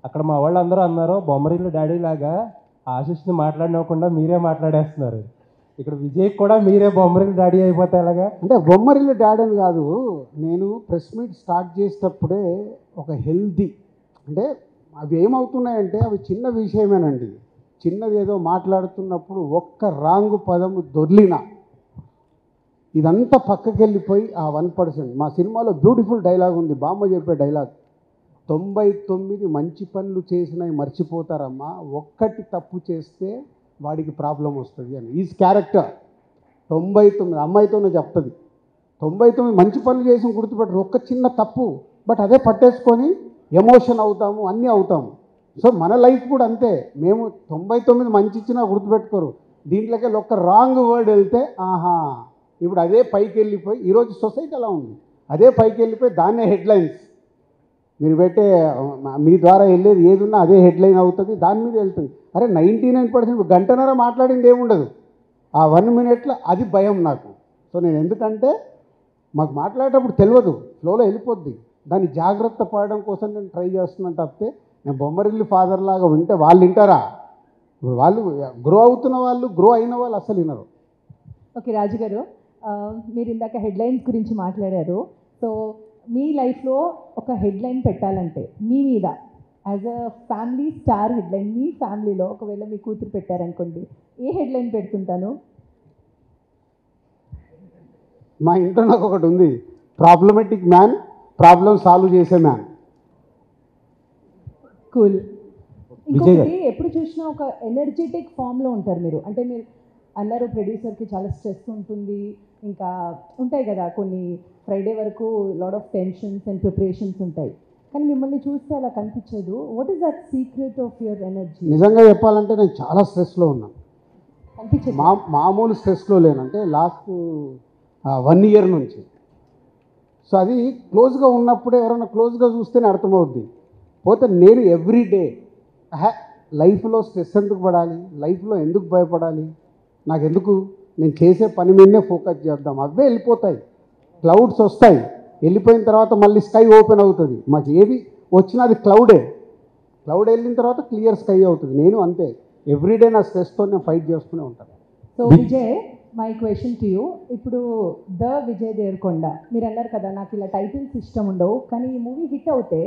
F: అక్కడ మా వాళ్ళు అందరూ అన్నారు బొమ్మరిల్లు డాడీ లాగా ఆశిష్ని మాట్లాడినవ్వకుండా మీరే మాట్లాడేస్తున్నారు. ఇక్కడ విజయ్ కూడా మీరే బొమ్మరిల్లు డాడీ అయిపోతే ఎలాగా?
B: అంటే బొమ్మరిల్లు డాడీ అని కాదు. నేను ప్రెస్ మీట్ స్టార్ట్ చేసేటప్పుడే ఒక హెల్దీ అంటే అవి ఏమవుతున్నాయంటే అవి చిన్న విషయమేనండి. చిన్నది ఏదో మాట్లాడుతున్నప్పుడు ఒక్క రాంగు పదము దొర్లినా ఇదంతా పక్కకి వెళ్ళిపోయి ఆ 1%. మా సినిమాలో బ్యూటిఫుల్ డైలాగ్ ఉంది, బామ్మ చెప్పే డైలాగ్. 99 మంచి పనులు చేసినవి మర్చిపోతారమ్మా, ఒక్కటి తప్పు చేస్తే వాడికి ప్రాబ్లం వస్తుంది అని. ఈజ్ క్యారెక్టర్ 99 అమ్మాయితోనే చెప్తుంది. 99 మంచి పనులు చేసి గుర్తుపెట్టరు, ఒక్క చిన్న తప్పు, బట్ అదే పట్టేసుకొని ఎమోషన్ అవుతాము, అన్నీ అవుతాము. సో మన లైఫ్ కూడా అంతే, మేము 99 మంచి ఇచ్చినా గుర్తుపెట్టుకోరు, దీంట్లోకి ఒక్క రాంగ్ వర్డ్ వెళ్తే ఆహా ఇప్పుడు అదే పైకి వెళ్ళిపోయి, ఈరోజు సొసైటీ అలా ఉంది, అదే పైకి వెళ్ళిపోయి దాన్నే హెడ్లైన్స్ మీరు పెట్టే, మీ ద్వారా వెళ్ళేది ఏది ఉన్నా అదే హెడ్లైన్ అవుతుంది, దాని మీద వెళ్తుంది. అరే 99% గంటన్నర మాట్లాడింది ఏముండదు, ఆ 1 మినిట్లో అది భయం నాకు. సో నేను ఎందుకంటే మాకు మాట్లాడేటప్పుడు తెలియదు, ఫ్లోలో వెళ్ళిపోద్ది, దాన్ని జాగ్రత్త పడడం కోసం నేను ట్రై చేస్తున్నాను తప్పితే నేను బొమ్మరిల్లు ఫాదర్ లాగా వింటే వాళ్ళు వింటారా? ఇప్పుడు వాళ్ళు గ్రో అవుతున్న వాళ్ళు, గ్రో అయిన వాళ్ళు అసలు వినరు.
N: ఓకే రాజు గారు, మీరు ఇందాక హెడ్లైన్స్ గురించి మాట్లాడారు. సో మీ లైఫ్లో ఒక హెడ్లైన్ పెట్టాలంటే మీ మీద as a family star headline, మీ ఫ్యామిలీలో ఒకవేళ మీ కూతురు పెట్టారనుకోండి, ఏ హెడ్లైన్ పెడుతుంటాను?
B: మా ఇంట్లో నాకు ఒకటి ఉంది, ప్రాబ్లమెటిక్ మ్యాన్, ప్రాబ్లం సాల్వ్ చేసే మ్యాన్.
N: కూల్. ఇంకొకటి, ఎప్పుడు చూసినా ఒక ఎనర్జెటిక్ ఫామ్లో ఉంటారు మీరు. అంటే మీరు అన్నారు ప్రొడ్యూసర్కి చాలా స్ట్రెస్ ఉంటుంది, ఇంకా ఉంటాయి కదా కొన్ని, ఫ్రైడే వరకు lot of tensions and preparations ఉంటాయి, కానీ మిమ్మల్ని చూస్తే అలా కనిపించదు. What is that secret of your energy?
B: నిజంగా చెప్పాలంటే నేను చాలా స్ట్రెస్లో ఉన్నాను,
N: కనిపించదు.
B: మామూలు స్ట్రెస్లో లేనంటే లాస్ట్ 1 ఇయర్ నుంచి. సో అది క్లోజ్గా ఉన్నప్పుడే ఎవరైనా క్లోజ్గా చూస్తేనే అర్థమవుద్ది. పోతే నేను ఎవ్రీడే లైఫ్లో స్ట్రెస్ ఎందుకు పడాలి, లైఫ్లో ఎందుకు భయపడాలి, నాకెందుకు, నేను చేసే పని మీదనే ఫోకస్ చేద్దాం, అవే వెళ్ళిపోతాయి, క్లౌడ్స్ వస్తాయి, వెళ్ళిపోయిన తర్వాత మళ్ళీ స్కై ఓపెన్ అవుతుంది. మాకు ఏది వచ్చినా అది క్లౌడ్ వెళ్ళిన తర్వాత క్లియర్ స్కై అవుతుంది. నేను అంతే, ఎవ్రీడే నా స్ట్రెస్తో నేను ఫైట్ చేస్తూనే ఉంటాను.
N: So Vijay, my question to you, ఇప్పుడు ద విజయ్ దేవరకొండ, మీరు అన్నారు కదా నాకు ఇలా టైటిల్స్ ఇష్టం ఉండవు, కానీ ఈ మూవీ హిట్ అవుతే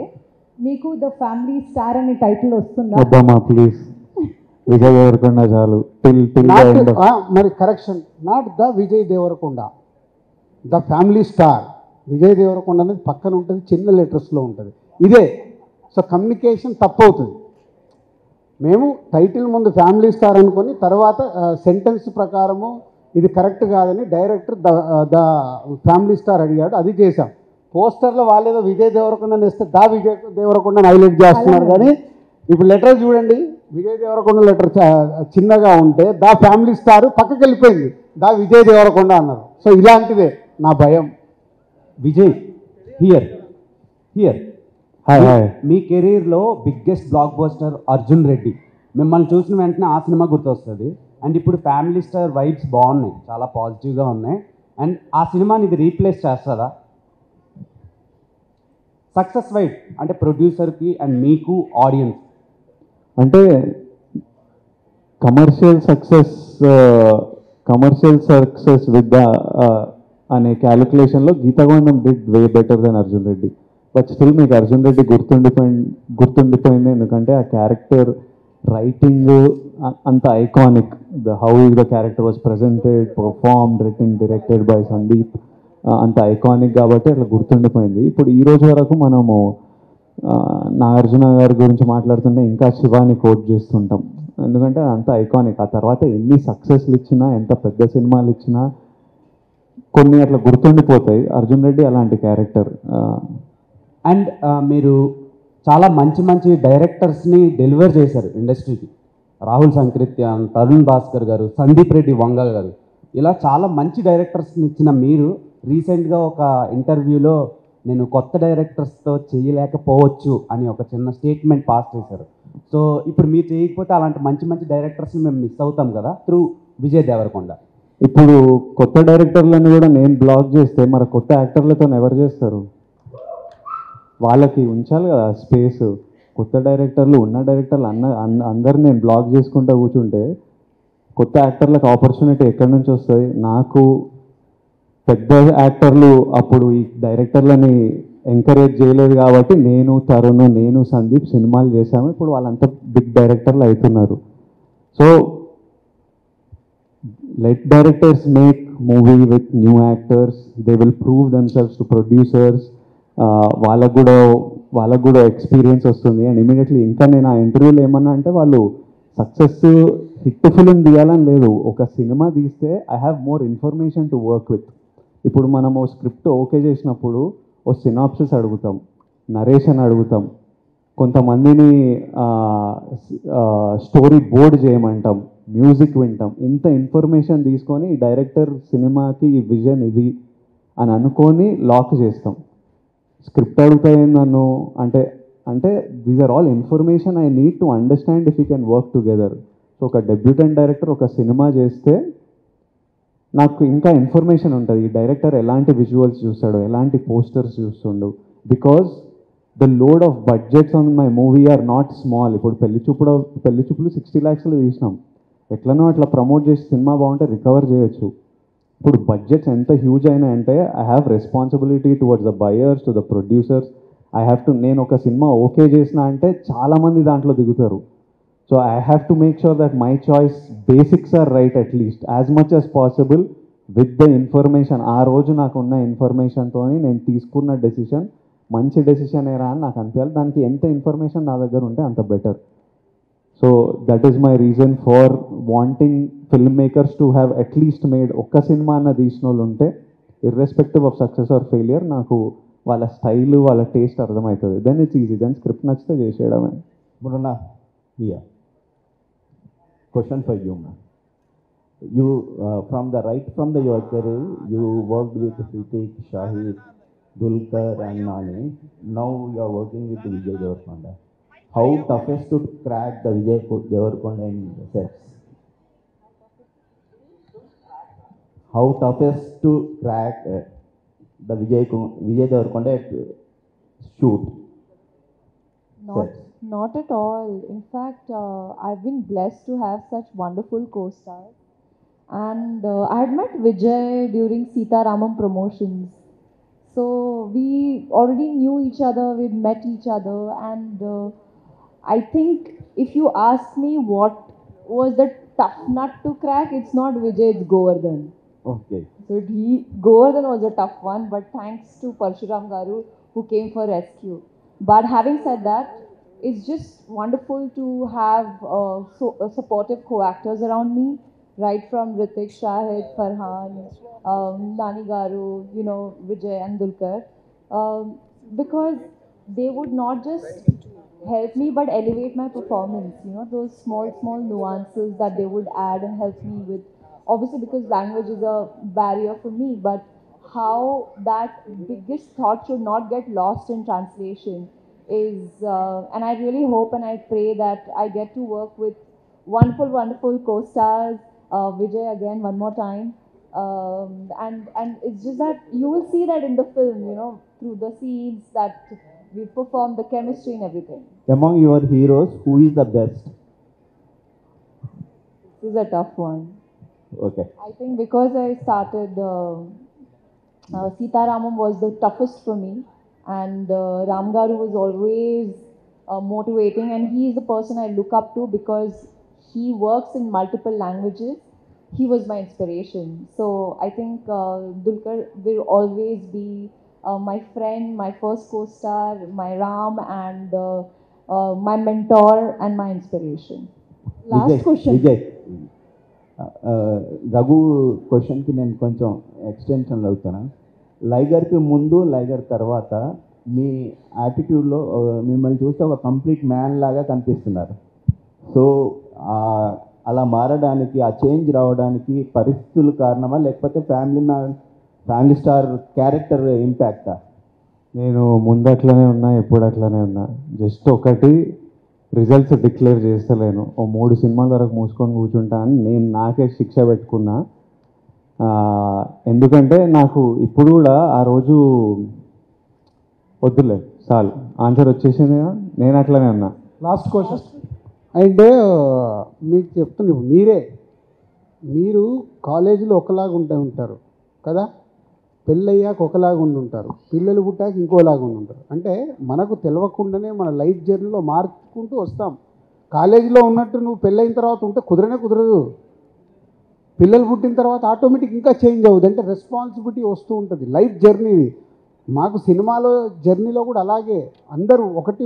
N: మీకు ద ఫ్యామిలీ స్టార్ అనే టైటిల్ వస్తుందా?
E: అబ్బమ్మా ప్లీజ్, విజయ్ దేవరకొండ చాలు.
B: మరి correction, not the Vijay Deverakonda, the family star. Vijay Deverakonda అనేది పక్కన ఉంటుంది, చిన్న లెటర్స్లో ఉంటుంది, ఇదే. సో కమ్యూనికేషన్ తప్పు అవుతుంది. మేము టైటిల్ ముందు ఫ్యామిలీ స్టార్ అనుకొని తర్వాత సెంటెన్స్ ప్రకారము ఇది కరెక్ట్ కాదని డైరెక్టర్ ద ఫ్యామిలీ స్టార్ అడిగాడు, అది చేశాం. పోస్టర్లో వాళ్ళేదో విజయ్ దేవరకొండ ఇస్తే దా విజయ్ దేవరకొండని హైలైట్ చేస్తున్నారు, కానీ ఇప్పుడు లెటర్ చూడండి, విజయ్ దేవరకొండ లెటర్ చిన్నగా ఉంటే దా ఫ్యామిలీ స్టార్ పక్కకి వెళ్ళిపోయింది, దా విజయ్ దేవరకొండ అన్నారు. సో ఇలాంటిదే నా భయం.
O: విజయ్ హియర్ మీ కెరీర్లో biggest block buster Arjun Reddy, మిమ్మల్ని చూసిన వెంటనే ఆ సినిమా గుర్తొస్తుంది. అండ్ ఇప్పుడు ఫ్యామిలీ స్టార్ వైబ్స్ బాగున్నాయి, చాలా పాజిటివ్గా ఉన్నాయి. అండ్ ఆ సినిమాని ఇది రీప్లేస్ చేస్తుందా? సక్సెస్ వైడ్ అంటే ప్రొడ్యూసర్కి అండ్ మీకు ఆడియన్స్
E: అంటే కమర్షియల్ సక్సెస్ విత్ అనే క్యాలిక్యులేషన్లో Geetha Govindam did way better than Arjun Reddy. But still మీకు అర్జున్ రెడ్డి గుర్తుండిపోయింది ఎందుకంటే ఆ క్యారెక్టర్ రైటింగ్ అంత iconic, how the character was presented, performed, written, directed by Sandeep, అంత ఐకానిక్ కాబట్టి అట్లా గుర్తుండిపోయింది. ఇప్పుడు ఈ రోజు వరకు మనము నాగార్జున గారి గురించి మాట్లాడుతుంటే ఇంకా శివాని కోట్ చేస్తుంటాం, ఎందుకంటే అంత ఐకానిక్. ఆ తర్వాత ఎన్ని సక్సెస్లు ఇచ్చినా, ఎంత పెద్ద సినిమాలు ఇచ్చినా కొన్ని అట్లా గుర్తుండిపోతాయి. అర్జున్ రెడ్డి అలాంటి క్యారెక్టర్.
O: అండ్ మీరు చాలా మంచి మంచి డైరెక్టర్స్ని డెలివర్ చేశారు ఇండస్ట్రీకి. రాహుల్ సంకృత్యాన్, తరుణ్ భాస్కర్ గారు, సందీప్ రెడ్డి వంగల్ గారు, ఇలా చాలా మంచి డైరెక్టర్స్ని ఇచ్చిన మీరు రీసెంట్గా ఒక ఇంటర్వ్యూలో నేను కొత్త డైరెక్టర్స్తో చేయలేకపోవచ్చు అని ఒక చిన్న స్టేట్మెంట్ పాస్ చేశారు. సో ఇప్పుడు మీరు చేయకపోతే అలాంటి మంచి మంచి డైరెక్టర్స్ని మేము మిస్ అవుతాం కదా త్రూ విజయ్ దేవరకొండ.
E: ఇప్పుడు కొత్త డైరెక్టర్లను కూడా నేను బ్లాక్ చేస్తే మరి కొత్త యాక్టర్లతో ఎవరు చేస్తారు? వాళ్ళకి ఉంచాలి కదా స్పేస్. కొత్త డైరెక్టర్లు, ఉన్న డైరెక్టర్లు అందరిని నేను బ్లాక్ చేసుకుంటూ కూర్చుంటే కొత్త యాక్టర్లకు ఆపర్చునిటీ ఎక్కడి నుంచి వస్తుంది? నాకు పెద్ద యాక్టర్లు అప్పుడు ఈ డైరెక్టర్లని ఎంకరేజ్ చేయలేదు కాబట్టి తరుణ్, సందీప్ సినిమాలు చేశాము. ఇప్పుడు వాళ్ళంతా బిగ్ డైరెక్టర్లు అవుతున్నారు. So let directors make movie with new actors, they will prove themselves to producers. వాళ్ళకు కూడా ఎక్స్పీరియన్స్ వస్తుంది. అండ్ ఇమీడియట్లీ ఇంకా నేను ఆ ఇంటర్వ్యూలో ఏమన్నా అంటే వాళ్ళు సక్సెస్ హిట్ ఫిలిం తీయాలని లేదు, ఒక సినిమా తీస్తే I have more information to work with. ఇప్పుడు మనం ఓ స్క్రిప్ట్ ఓకే చేసినప్పుడు ఓ సినాప్సిస్ అడుగుతాం, నరేషన్ అడుగుతాం, కొంతమందిని స్టోరీ బోర్డ్ చేయమంటాం, మ్యూజిక్ వింటాం. ఇంత ఇన్ఫర్మేషన్ తీసుకొని డైరెక్టర్ సినిమాకి ఈ విజన్ ఇది అని అనుకొని లాక్ చేస్తాం. స్క్రిప్ట్ అడుగుతాయి నన్ను అంటే these are all information I need to understand if you can work together. So ఒక డెబ్యూటెంట్ డైరెక్టర్ ఒక సినిమా చేస్తే నాకు ఇంకా ఇన్ఫర్మేషన్ ఉంటుంది. ఈ డైరెక్టర్ ఎలాంటి విజువల్స్ చూస్తాడు, ఎలాంటి పోస్టర్స్ చూస్తుండు. Because the load of budgets on my movie are not small. ఇప్పుడు పెళ్లి చూపులు 60 lakhsలో తీసినాం. ఎట్లనో అట్లా ప్రమోట్ చేసి సినిమా బాగుంటే రికవర్ చేయొచ్చు. ఇప్పుడు బడ్జెట్స్ ఎంత హ్యూజ్ అయినాయంటే I have responsibility towards the buyers, to the producers. నేను ఒక సినిమా ఓకే చేసిన అంటే చాలామంది దాంట్లో దిగుతారు. So I have to make sure that my choice basics are right at least as much as possible with the information. ఆ రోజు నాకు ఉన్న ఇన్ఫర్మేషన్తో నేను తీసుకున్న డెసిషన్ మంచి డెసిషన్ ఏరా అని నాకు అనిపించాలి. దానికి ఎంత ఇన్ఫర్మేషన్ నా దగ్గర ఉంటే అంత better. So that is my reason for wanting film makers to have at least made ఒక్క సినిమా అన్న తీసిన వాళ్ళు ఉంటే irrespective of success or failure నాకు వాళ్ళ స్టైల్ వాళ్ళ టేస్ట్ అర్థమవుతుంది. Then it's easy. Then script నచ్చితే చేసేయడమే.
P: Muruna, here. Question for you, ma'am. You, from your career, you worked with Hrithik, Shahid, Dulquer and Nani. Now you are working with Vijay Deverakonda. How toughest to crack the Vijay Deverakonda in sets? How toughest to crack the Vijay Deverakonda at shoot?
G: Not at all. In fact, I've been blessed to have such wonderful co-stars. And I had met Vijay during Sita Ramam promotions. So we already knew each other, we'd met each other. And I think if you ask me what was the tough nut to crack, it's not Vijay, it's Govardhan.
P: Okay.
G: So Govardhan was a tough one, but thanks to Parshuram Garu who came for rescue. But having said that, it's just wonderful to have supportive co-actors around me, right from Hrithik, Shahid, Farhan, Nani Garu, Vijay and Dulquer, because they would not just help me but elevate my performance. Those small nuances that they would add and help me with. Obviously, because language is a barrier for me, but how that biggest thought should not get lost in translation is, and I really hope and I pray that I get to work with wonderful co-stars, Vijay again one more time, and it's just that you will see that in the film, through the scenes that we perform, the chemistry and everything.
P: Among your heroes, who is the best?
G: This is a tough one.
P: Okay.
G: I think because I started, Sita Ramam was the toughest for me, and Ram Garu was always motivating, and he is the person I look up to because he works in multiple languages. He was my inspiration. So I think Dulquer will always be my friend, my first co-star, my Ram, and my mentor and my inspiration. Last question.
P: Vijay. Raghu క్వశ్చన్కి నేను కొంచెం extension అవుతాను. లైగర్కి ముందు లైగర్ తర్వాత మీ యాటిట్యూడ్లో మిమ్మల్ని చూస్తే ఒక complete man లాగా కనిపిస్తున్నారు. సో అలా మారడానికి, ఆ చేంజ్ రావడానికి పరిస్థితులు కారణమా, లేకపోతే ఫ్యామిలీ స్టార్ క్యారెక్టర్ ఇంపాక్టా?
E: నేను ముందు అట్లనే ఉన్నా, ఎప్పుడు అట్లనే ఉన్నా. జస్ట్ ఒకటి రిజల్ట్స్ డిక్లేర్ చేస్తలేను. ఓ 3 సినిమాల వరకు మూసుకొని కూర్చుంటా అని నేను నాకే శిక్ష పెట్టుకున్నా. ఎందుకంటే నాకు ఇప్పుడు కూడా ఆ రోజు వద్దులే చాలు ఆన్సర్ వచ్చేసింది కదా, నేను అట్లనే ఉన్నా.
B: లాస్ట్ క్వశ్చన్ అంటే మీకు చెప్తున్నా, మీరు కాలేజీలో ఒకలాగా ఉంటారు కదా, పెళ్ళయ్యాక ఒకలాగా ఉంటారు, పిల్లలు పుట్టాక ఇంకోలాగా ఉంటారు. అంటే మనకు తెలియకుండానే మన లైఫ్ జర్నీలో మార్చుకుంటూ వస్తాం. కాలేజీలో ఉన్నట్టు నువ్వు పెళ్ళైన తర్వాత ఉంటే కుదరదు. పిల్లలు పుట్టిన తర్వాత ఆటోమేటిక్ ఇంకా చేంజ్ అవుతుంది. అంటే రెస్పాన్సిబిలిటీ వస్తూ ఉంటుంది లైఫ్ జర్నీ. మాకు సినిమాలో జర్నీలో కూడా అలాగే అందరూ ఒకటి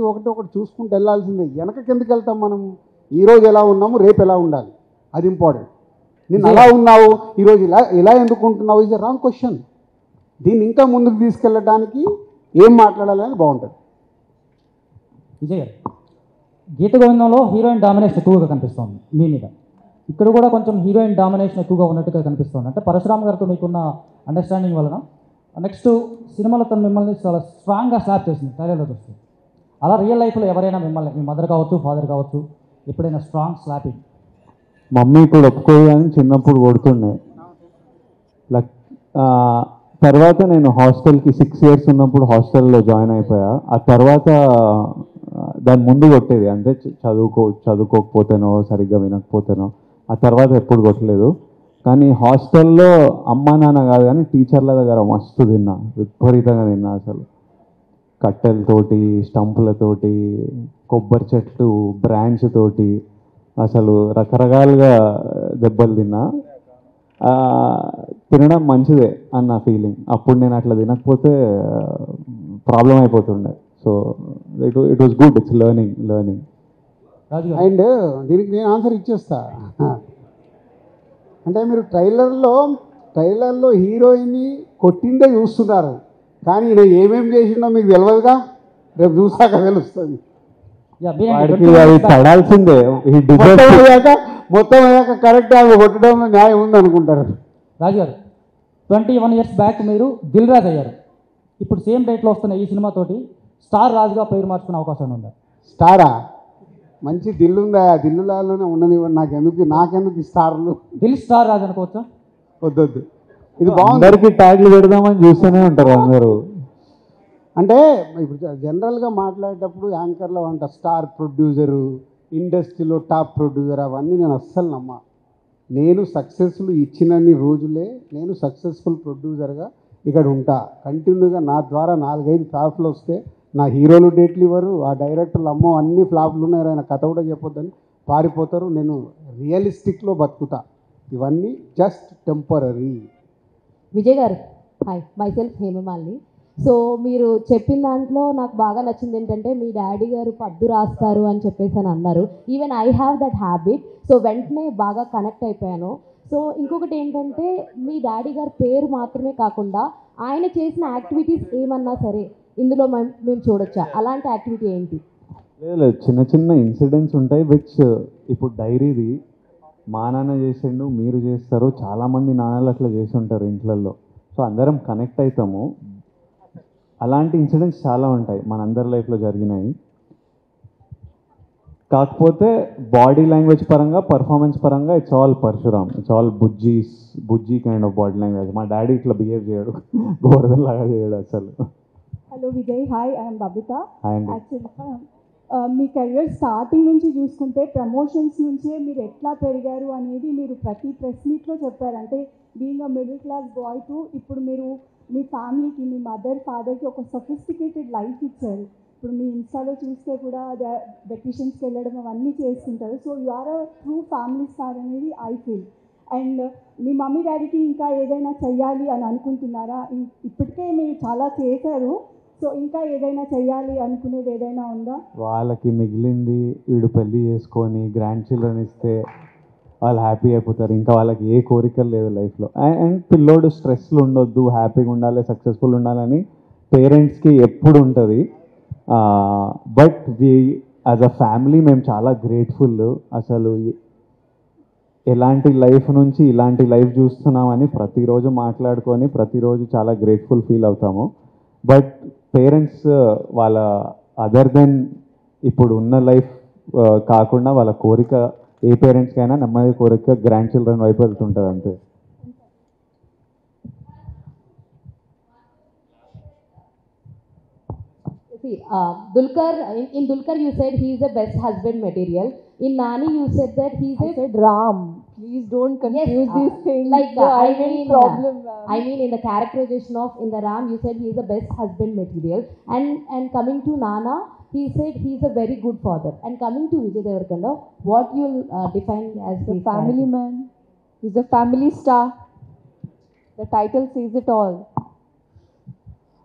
B: చూసుకుంటూ వెళ్ళాల్సిందే. వెనకకి ఎందుకు వెళ్తాం మనం? ఈరోజు ఎలా ఉన్నాము, రేపు ఎలా ఉండాలి, అది ఇంపార్టెంట్. నిన్ను అలా ఉన్నావు, ఈరోజు ఇలా ఎందుకు ఉంటున్నావు, ఈజ్ ఎ రాంగ్ క్వశ్చన్. దీన్ని ఇంకా ముందుకు తీసుకెళ్ళడానికి ఏం మాట్లాడాలని బాగుంటుంది.
Q: విజయ్ గారు, గీత గోవిందంలో హీరోయిన్ డామినేషన్ ఎక్కువగా కనిపిస్తోంది మీ మీద. ఇక్కడ కూడా కొంచెం హీరోయిన్ డామినేషన్ ఎక్కువగా ఉన్నట్టుగా కనిపిస్తుంది. అంటే పరశురామ్ గారితో మీకున్న అండర్స్టాండింగ్ వలన నెక్స్ట్ సినిమాలో తను మిమ్మల్ని చాలా స్ట్రాంగ్గా స్లాప్ చేసింది ట్రైలర్లో చూస్తే. అలా రియల్ లైఫ్లో ఎవరైనా మిమ్మల్ని, మీ మదర్ కావచ్చు, ఫాదర్ కావచ్చు, ఎప్పుడైనా స్ట్రాంగ్ స్లాపింగ్?
E: మమ్మీ ఇప్పుడు ఒప్పుకోదు కానీ చిన్నప్పుడు కొడుతుండే. లైక్ తర్వాత నేను హాస్టల్కి 6 years ఉన్నప్పుడు హాస్టల్లో జాయిన్ అయిపోయా. ఆ తర్వాత దాని ముందు కొట్టేది, అంటే చదువుకోకపోతేనో సరిగ్గా వినకపోతేనో. ఆ తర్వాత ఎప్పుడు కొట్టలేదు. కానీ హాస్టల్లో అమ్మా నాన్న కాదు కానీ టీచర్ల దగ్గర మస్తు తిన్నా, విపరీతంగా తిన్నా. అసలు కట్టెలతోటి, స్టంపులతోటి, కొబ్బరి చెట్లు బ్రాంచ్ తోటి అసలు రకరకాలుగా దెబ్బలు తిన్నా. తినడం మంచిదే అన్న ఫీలింగ్. అప్పుడు నేను అట్లా తినకపోతే ప్రాబ్లం అయిపోతుండే. So it was good, it's learning.
B: And దీనికి నేను ఆన్సర్ ఇచ్చేస్తా. అంటే మీరు ట్రైలర్లో హీరోయిన్ని కొట్టిందే చూస్తున్నారు, కానీ ఈయన ఏమేమి చేసిండో మీకు తెలియదుగా, రేపు చూసాక తెలుస్తుంది. మొత్తం అయ్యాక కరెక్ట్ అవి కొట్టడంలో న్యాయం ఉంది అనుకుంటారు.
Q: రాజు గారు, 21 years బ్యాక్ మీరు దిల్ రాజు అయ్యారు. ఇప్పుడు సేమ్ డేట్లో వస్తున్న ఈ సినిమాతోటి స్టార్ రాజుగా పేరు మార్చుకునే అవకాశం ఉందా?
B: స్టారా? మంచి దిల్లు ఉందా? దిల్లులాలోనే ఉండనివ్వండి, నాకెందుకు స్టార్లు?
Q: దిల్ స్టార్ రాజు అనుకోవచ్చా?
B: వద్దొద్దు, ఇది బాగుంది.
E: అందరికి ట్యాగ్లు పెడదామని చూస్తూనే ఉంటారు అందరూ.
B: అంటే ఇప్పుడు జనరల్గా మాట్లాడేటప్పుడు యాంకర్లో అంట స్టార్ ప్రొడ్యూసరు, ఇండస్ట్రీలో టాప్ ప్రొడ్యూసర్, అవన్నీ నేను అస్సలు నమ్మా. నేను సక్సెస్ఫుల్ ఇచ్చినన్ని రోజులే నేను సక్సెస్ఫుల్ ప్రొడ్యూసర్గా ఇక్కడ ఉంటా. కంటిన్యూగా నా ద్వారా 4-5 ఫ్లాప్లు వస్తే నా హీరోలు డేట్లు ఇవ్వరు, ఆ డైరెక్టర్లు అమ్మో అన్ని ఫ్లాప్లు ఉన్నాయి ఆయన కథ కూడా చెప్పొద్దని పారిపోతారు. నేను రియలిస్టిక్లో బతుకుతా. ఇవన్నీ just temporary.
R: Vijay garu, hi, myself Hemamalini. So మీరు చెప్పిన దాంట్లో నాకు బాగా నచ్చింది ఏంటంటే మీ డాడీ గారు పద్దు రాస్తారు అని చెప్పేసి అని అన్నారు. Even I have that habit. So వెంటనే బాగా కనెక్ట్ అయిపోయాను. సో ఇంకొకటి ఏంటంటే మీ డాడీ గారి పేరు మాత్రమే కాకుండా ఆయన చేసిన యాక్టివిటీస్ ఏమన్నా సరే ఇందులో మేము చూడొచ్చా? అలాంటి యాక్టివిటీ ఏంటి?
E: లేదు, చిన్న చిన్న ఇన్సిడెంట్స్ ఉంటాయి విచ్ ఇప్పుడు డైరీది మా నాన్న చేసిండు, మీరు చేస్తారు, చాలామంది నాన్నలు అట్లా చేసి ఉంటారు ఇంట్లలో. సో అందరం కనెక్ట్ అవుతాము. అలాంటి ఇన్సిడెంట్స్ చాలా ఉంటాయి మనందరి లైఫ్లో జరిగినాయి. కాకపోతే బాడీ లాంగ్వేజ్ పరంగా, పర్ఫార్మెన్స్ పరంగా it's all Parashuram, it's all Bujji kind of body language. మా డాడీ ఇట్లా బిహేవ్ చేయడు, గోవర్ధన్ లాగా చేయడు అసలు.
S: Hello Vijay, hi, I'm Babitha.
E: Hi అండి.
S: యాక్చువల్గా మీ కెరియర్ స్టార్టింగ్ నుంచి చూసుకుంటే ప్రమోషన్స్ నుంచే మీరు ఎట్లా పెరిగారు అనేది మీరు ప్రతి ప్రెస్ మీట్లో చెప్పారు. అంటే being a middle class boy to ఇప్పుడు మీరు మీ ఫ్యామిలీకి, మీ మదర్ ఫాదర్కి ఒక సఫిస్టికేటెడ్ లైఫ్ ఇచ్చారు. ఇప్పుడు మీ ఇన్స్టాలో చూస్తే కూడా వెకేషన్స్కి వెళ్ళడం అవన్నీ చేస్తుంటారు. So you are a true family star అనేది ఐ ఫీల్. అండ్ మీ మమ్మీ డాడీకి ఇంకా ఏదైనా చెయ్యాలి అని అనుకుంటున్నారా? ఇప్పటికే మీరు చాలా చేశారు, సో ఇంకా ఏదైనా చెయ్యాలి అనుకునేది ఏదైనా ఉందా?
E: వాళ్ళకి మిగిలింది వీడు పెళ్ళి చేసుకొని గ్రాండ్ చిల్డ్రన్ ఇస్తే వాళ్ళు హ్యాపీ అయిపోతారు. ఇంకా వాళ్ళకి ఏ కోరికలు లేదు లైఫ్లో. అండ్ పిల్లోడు స్ట్రెస్లు ఉండొద్దు, హ్యాపీగా ఉండాలి, సక్సెస్ఫుల్ ఉండాలని పేరెంట్స్కి ఎప్పుడు ఉంటుంది. బట్ యాజ్ అ ఫ్యామిలీ మేము చాలా గ్రేట్ఫుల్. అసలు ఎలాంటి లైఫ్ నుంచి ఇలాంటి లైఫ్ చూస్తున్నామని ప్రతిరోజు మాట్లాడుకొని ప్రతిరోజు చాలా గ్రేట్ఫుల్ ఫీల్ అవుతాము. బట్ పేరెంట్స్ వాళ్ళ అదర్ దెన్ ఇప్పుడు ఉన్న లైఫ్ కాకుండా వాళ్ళ కోరిక, ఏ పేరెంట్స్కైనా నెమ్మది కోరిక గ్రాండ్ చిల్డ్రన్ వైపు వెళ్తుంటుంది అంతే.
R: See, Dulquer, in Dulquer you said he is the best husband material. In Nani you said that he is
G: said Ram. Please don't confuse these things.
R: Like
G: I mean problem.
R: I mean in the characterization of in the Ram you said he is the best husband material. And coming to Nana, he said he is a very good father. And coming to Vijay Devarkonda, what you'll define as
G: The family man. He's a family star. The title says it all.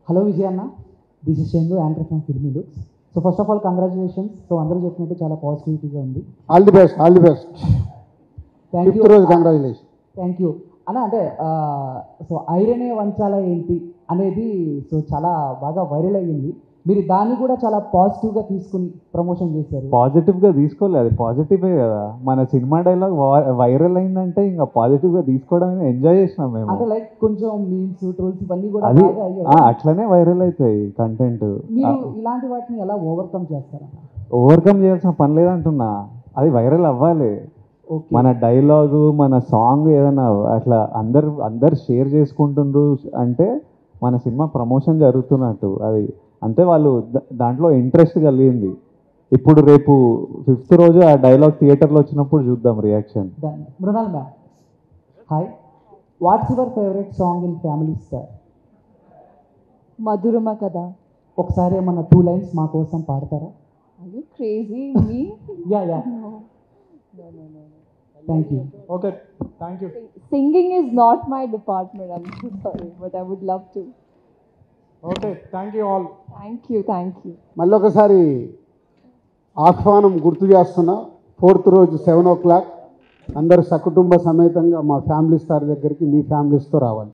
Q: Hello Vijay అన్న, this is Chandu, anchor from Filmy Looks. So first of all congratulations. So అందరూ చెప్పినట్టు చాలా పాజిటివిటీగా ఉంది.
B: All the best, all the best.
Q: Thank you.
B: రోజు congratulation.
Q: Thank you.
K: అన్న అంటే so ఐరనే వంచాలా ఏంటి అనేది సో చాలా బాగా వైరల్ అయ్యింది. మీరు దాన్ని కూడా చాలా పాజిటివ్గా తీసుకుని ప్రమోషన్ చేశారు.
E: పాజిటివ్గా తీసుకోలేదు, అది పాజిటివే కదా. మన సినిమా డైలాగ్ వైరల్ అయిందంటే ఇంకా పాజిటివ్గా తీసుకోవడం ఎంజాయ్ చేసినాం మేము.
K: అంటే లైక్ కొంచెం మీమ్స్ ట్రోల్స్ ఇవన్నీ కూడా
E: అది
K: బాగా అయ్యాయి.
E: అట్లనే వైరల్ అవుతాయి కంటెంట్.
K: మీరు ఇలాంటి వాటిని ఎలా ఓవర్కమ్ చేస్తారన్న?
E: ఓవర్కమ్ చేయాల్సిన పని లేదంటున్నా, అది వైరల్ అవ్వాలి. మన డైలాగు మన సాంగ్ ఏదైనా అట్లా అందరు షేర్ చేసుకుంటుండ్రు అంటే మన సినిమా ప్రమోషన్ జరుగుతున్నట్టు. అది అంటే వాళ్ళు దాంట్లో ఇంట్రెస్ట్ కలిగింది. ఇప్పుడు రేపు 5th రోజు ఆ డైలాగ్ థియేటర్లో వచ్చినప్పుడు చూద్దాం reaction.
K: Mrunal ma'am, hi, what's your favourite song in family star?
G: మధురమ కదా.
K: ఒకసారి ఏమన్నా 2 lines మా కోసం పాడతారా?
G: Are you crazy? Me?
K: Yeah.
G: No.
K: Thank you.
A: Okay, thank you.
G: Singing is not my department. I'm so sorry, but I would love to.
A: Okay, thank you all.
G: Thank you.
B: మళ్ళీ ఒకసారి ఆహ్వానం గుర్తు చేస్తున్నా. 4th రోజు 7 o'clock అందరూ సకుటుంబ సమేతంగా మా family star దగ్గరికి మీ ఫ్యామిలీస్తో రావాలి.